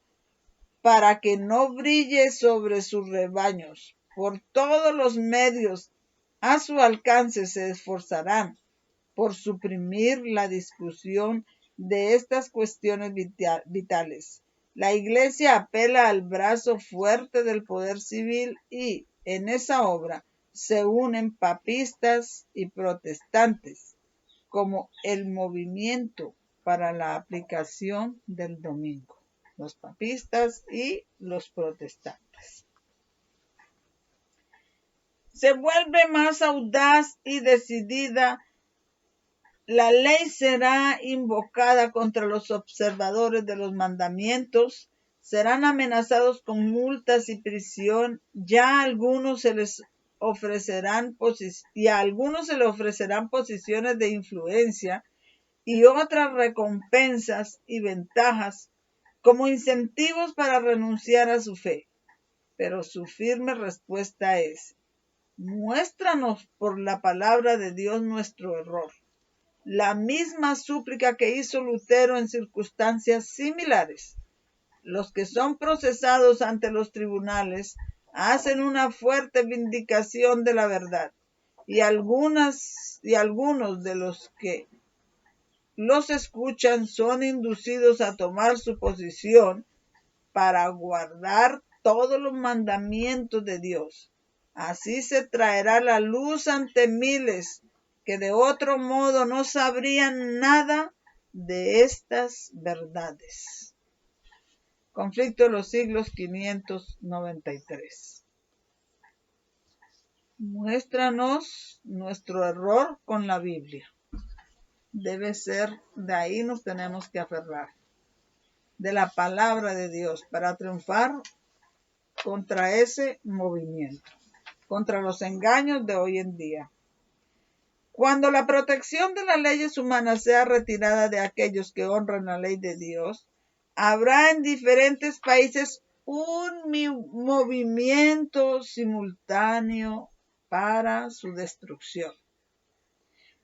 S1: para que no brille sobre sus rebaños. Por todos los medios a su alcance se esforzarán por suprimir la discusión de estas cuestiones vitales. La Iglesia apela al brazo fuerte del poder civil y en esa obra se unen papistas y protestantes como el movimiento para la aplicación del domingo, los papistas y los protestantes. Se vuelve más audaz y decidida. La ley será invocada contra los observadores de los mandamientos, serán amenazados con multas y prisión. Ya a algunos se les ofrecerán posiciones de influencia y otras recompensas y ventajas como incentivos para renunciar a su fe. Pero su firme respuesta es: muéstranos por la palabra de Dios nuestro error. La misma súplica que hizo Lutero en circunstancias similares. Los que son procesados ante los tribunales hacen una fuerte vindicación de la verdad, y algunos de los que los escuchan son inducidos a tomar su posición para guardar todos los mandamientos de Dios. Así se traerá la luz ante miles que de otro modo no sabrían nada de estas verdades. Conflicto de los siglos 593. Muéstranos nuestro error con la Biblia. Debe ser, de ahí nos tenemos que aferrar, de la palabra de Dios, para triunfar contra ese movimiento, contra los engaños de hoy en día. Cuando la protección de las leyes humanas sea retirada de aquellos que honran la ley de Dios, habrá en diferentes países un movimiento simultáneo para su destrucción.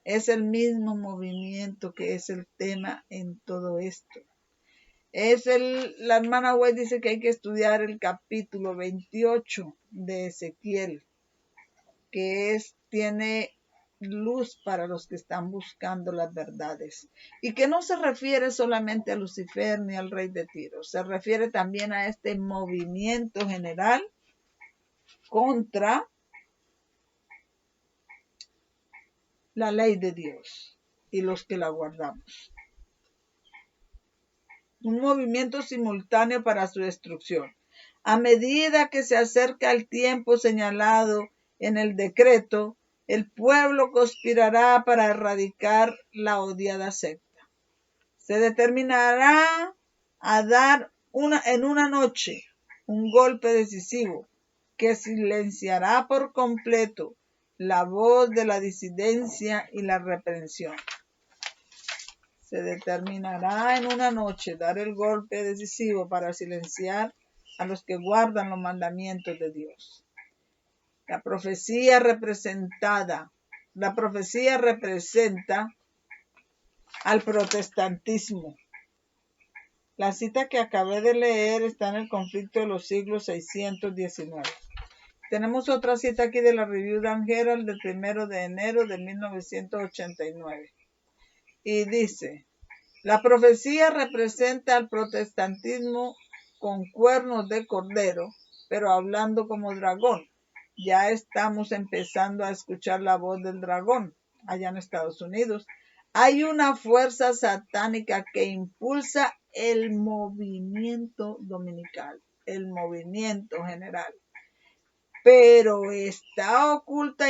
S1: Es el mismo movimiento que es el tema en todo esto. La hermana White dice que hay que estudiar el capítulo 28 de Ezequiel, que tiene luz para los que están buscando las verdades, y que no se refiere solamente a Lucifer ni al rey de Tiro, se refiere también a este movimiento general contra la ley de Dios y los que la guardamos. Un movimiento simultáneo para su destrucción. A medida que se acerca el tiempo señalado en el decreto, el pueblo conspirará para erradicar la odiada secta. Se determinará a dar en una noche un golpe decisivo que silenciará por completo la voz de la disidencia y la reprensión. Se determinará en una noche dar el golpe decisivo para silenciar a los que guardan los mandamientos de Dios. La profecía representa al protestantismo. La cita que acabé de leer está en el conflicto de los siglos 619. Tenemos otra cita aquí de la Review and Herald del 1 de enero de 1989. Y dice: la profecía representa al protestantismo con cuernos de cordero, pero hablando como dragón. Ya estamos empezando a escuchar la voz del dragón allá en Estados Unidos. Hay una fuerza satánica que impulsa el movimiento dominical, el movimiento general, pero está oculta.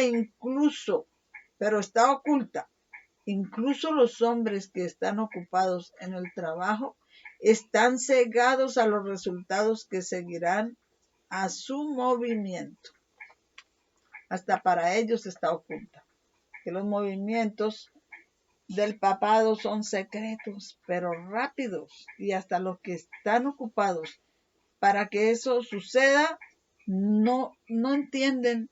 S1: Incluso los hombres que están ocupados en el trabajo están cegados a los resultados que seguirán a su movimiento. hasta para ellos está oculta. Que los movimientos del papado son secretos, pero rápidos, y hasta los que están ocupados para que eso suceda no entienden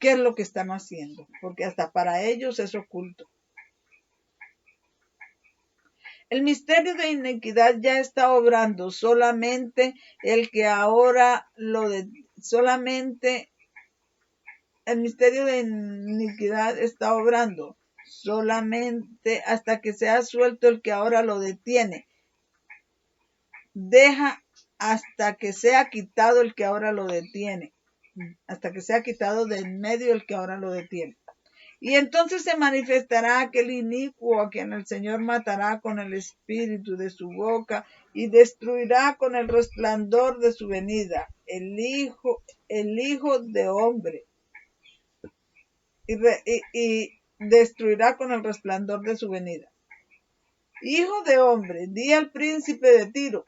S1: qué es lo que están haciendo, porque hasta para ellos es oculto. El misterio de iniquidad ya está obrando, solamente el misterio de iniquidad está obrando, solamente hasta que sea suelto el que ahora lo detiene. Deja hasta que sea quitado el que ahora lo detiene, hasta que sea quitado de en medio el que ahora lo detiene. Y entonces se manifestará aquel inicuo a quien el Señor matará con el espíritu de su boca y destruirá con el resplandor de su venida, el hijo de hombre, y destruirá con el resplandor de su venida. Hijo de hombre, di al príncipe de Tiro,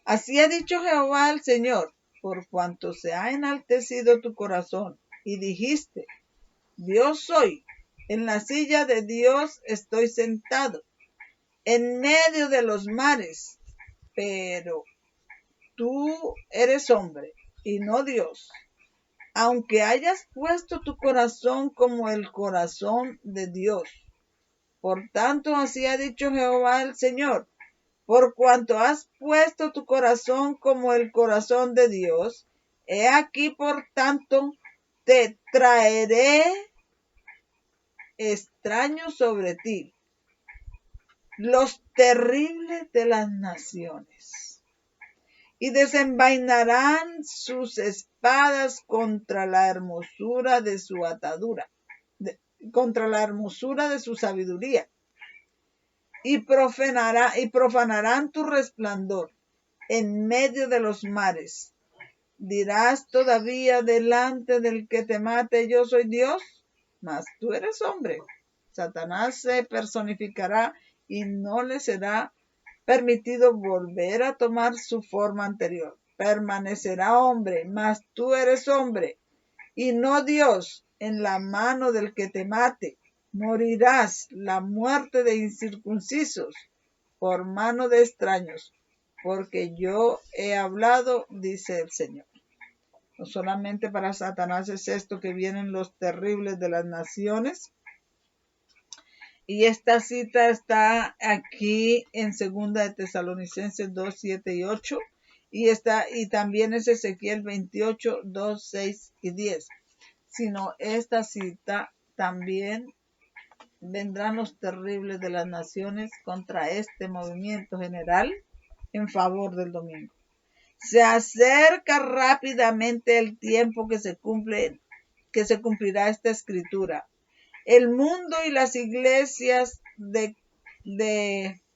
S1: así ha dicho Jehová el Señor, por cuanto se ha enaltecido tu corazón, y dijiste, Dios soy, en la silla de Dios estoy sentado, en medio de los mares, pero tú eres hombre, y no Dios. Aunque hayas puesto tu corazón como el corazón de Dios. Por tanto, así ha dicho Jehová el Señor, por cuanto has puesto tu corazón como el corazón de Dios, he aquí por tanto te traeré extraños sobre ti, los terribles de las naciones, y desenvainarán sus espadas contra la hermosura de su atadura, contra la hermosura de su sabiduría, y profanarán tu resplandor en medio de los mares. Dirás todavía delante del que te mate, yo soy Dios, mas tú eres hombre. Satanás se personificará y no le será permitido volver a tomar su forma anterior. Permanecerá hombre, mas tú eres hombre, y no Dios, en la mano del que te mate. Morirás la muerte de incircuncisos por mano de extraños, porque yo he hablado, dice el Señor. No solamente para Satanás es esto que vienen los terribles de las naciones. Y esta cita está aquí en 2 de Tesalonicenses 2, 7 y 8. Y también es Ezequiel 28, 2, 6 y 10. Sino esta cita también vendrán los terribles de las naciones contra este movimiento general en favor del domingo. Se acerca rápidamente el tiempo que se cumplirá esta escritura. El mundo y las iglesias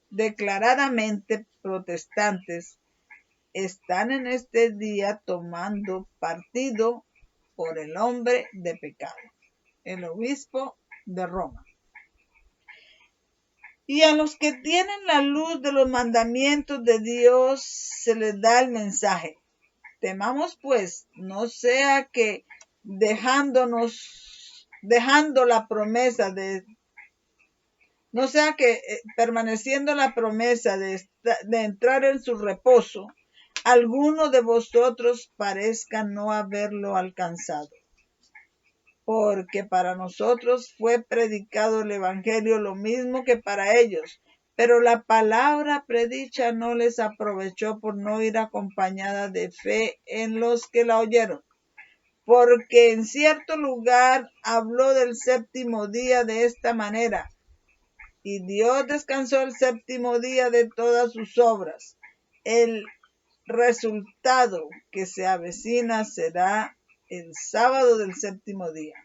S1: declaradamente protestantes están en este día tomando partido por el hombre de pecado, el obispo de Roma. Y a los que tienen la luz de los mandamientos de Dios se les da el mensaje. Temamos pues, no sea que permaneciendo la promesa de entrar en su reposo, alguno de vosotros parezca no haberlo alcanzado. Porque para nosotros fue predicado el evangelio lo mismo que para ellos, pero la palabra predicha no les aprovechó por no ir acompañada de fe en los que la oyeron. Porque en cierto lugar habló del séptimo día de esta manera, y Dios descansó el séptimo día de todas sus obras. El resultado que se avecina será el sábado del séptimo día.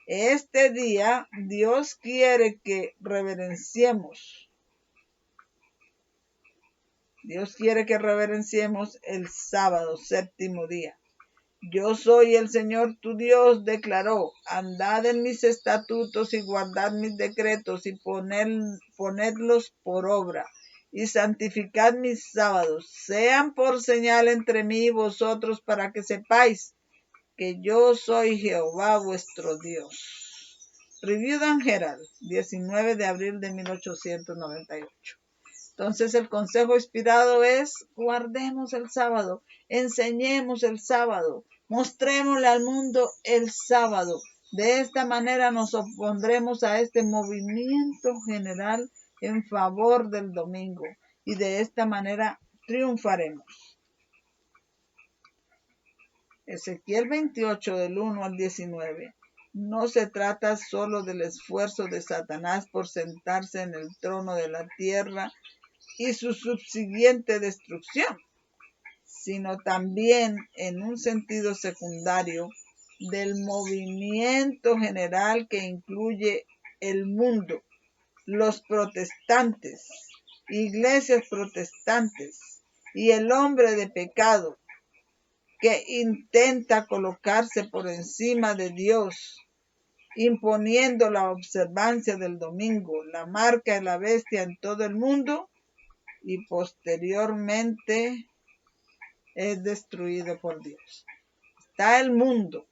S1: Este día Dios quiere que reverenciemos. Dios quiere que reverenciemos el sábado, séptimo día. Yo soy el Señor tu Dios, declaró. Andad en mis estatutos y guardad mis decretos y ponedlos por obra. Y santificad mis sábados. Sean por señal entre mí y vosotros para que sepáis que yo soy Jehová vuestro Dios. Review and Herald, 19 de abril de 1898. Entonces el consejo inspirado es: guardemos el sábado, enseñemos el sábado, mostrémosle al mundo el sábado. De esta manera nos opondremos a este movimiento general en favor del domingo y de esta manera triunfaremos. Ezequiel 28 del 1 al 19. No se trata solo del esfuerzo de Satanás por sentarse en el trono de la tierra y su subsiguiente destrucción, sino también, en un sentido secundario, del movimiento general que incluye el mundo, los protestantes, iglesias protestantes y el hombre de pecado que intenta colocarse por encima de Dios, imponiendo la observancia del domingo, la marca de la bestia en todo el mundo, y posteriormente es destruido por Dios. Está el mundo,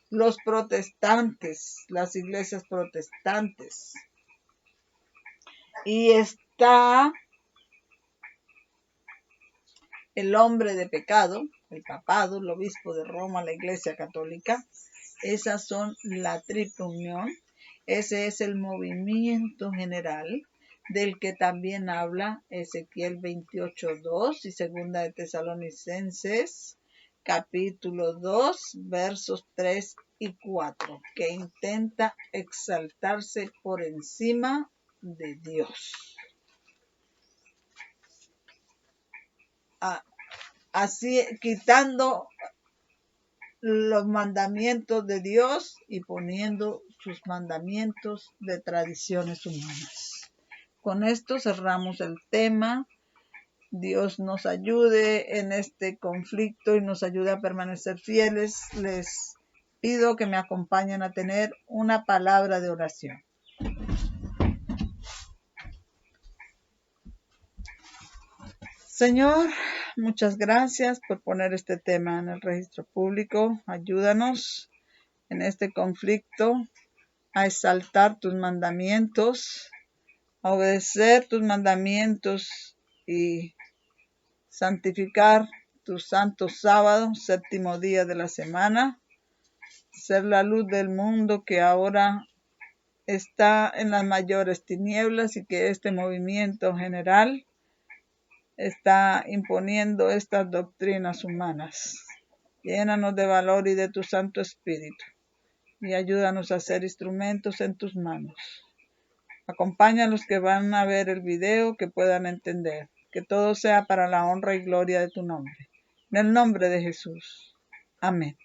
S1: los protestantes, las iglesias protestantes, y está el hombre de pecado, el papado, el obispo de Roma, la iglesia católica. Esas son la triple unión. Ese es el movimiento general del que también habla Ezequiel 28:2 y segunda de Tesalonicenses capítulo 2 versos 3 y 4, que intenta exaltarse por encima de Dios. Así, quitando los mandamientos de Dios y poniendo sus mandamientos de tradiciones humanas. Con esto cerramos el tema. Dios nos ayude en este conflicto y nos ayude a permanecer fieles. Les pido que me acompañen a tener una palabra de oración. Señor, muchas gracias por poner este tema en el registro público. Ayúdanos en este conflicto a exaltar tus mandamientos, a obedecer tus mandamientos y santificar tu santo sábado, séptimo día de la semana, ser la luz del mundo que ahora está en las mayores tinieblas y que este movimiento general está imponiendo estas doctrinas humanas. Llénanos de valor y de tu Santo Espíritu y ayúdanos a ser instrumentos en tus manos. Acompaña a los que van a ver el video que puedan entender, que todo sea para la honra y gloria de tu nombre. En el nombre de Jesús. Amén.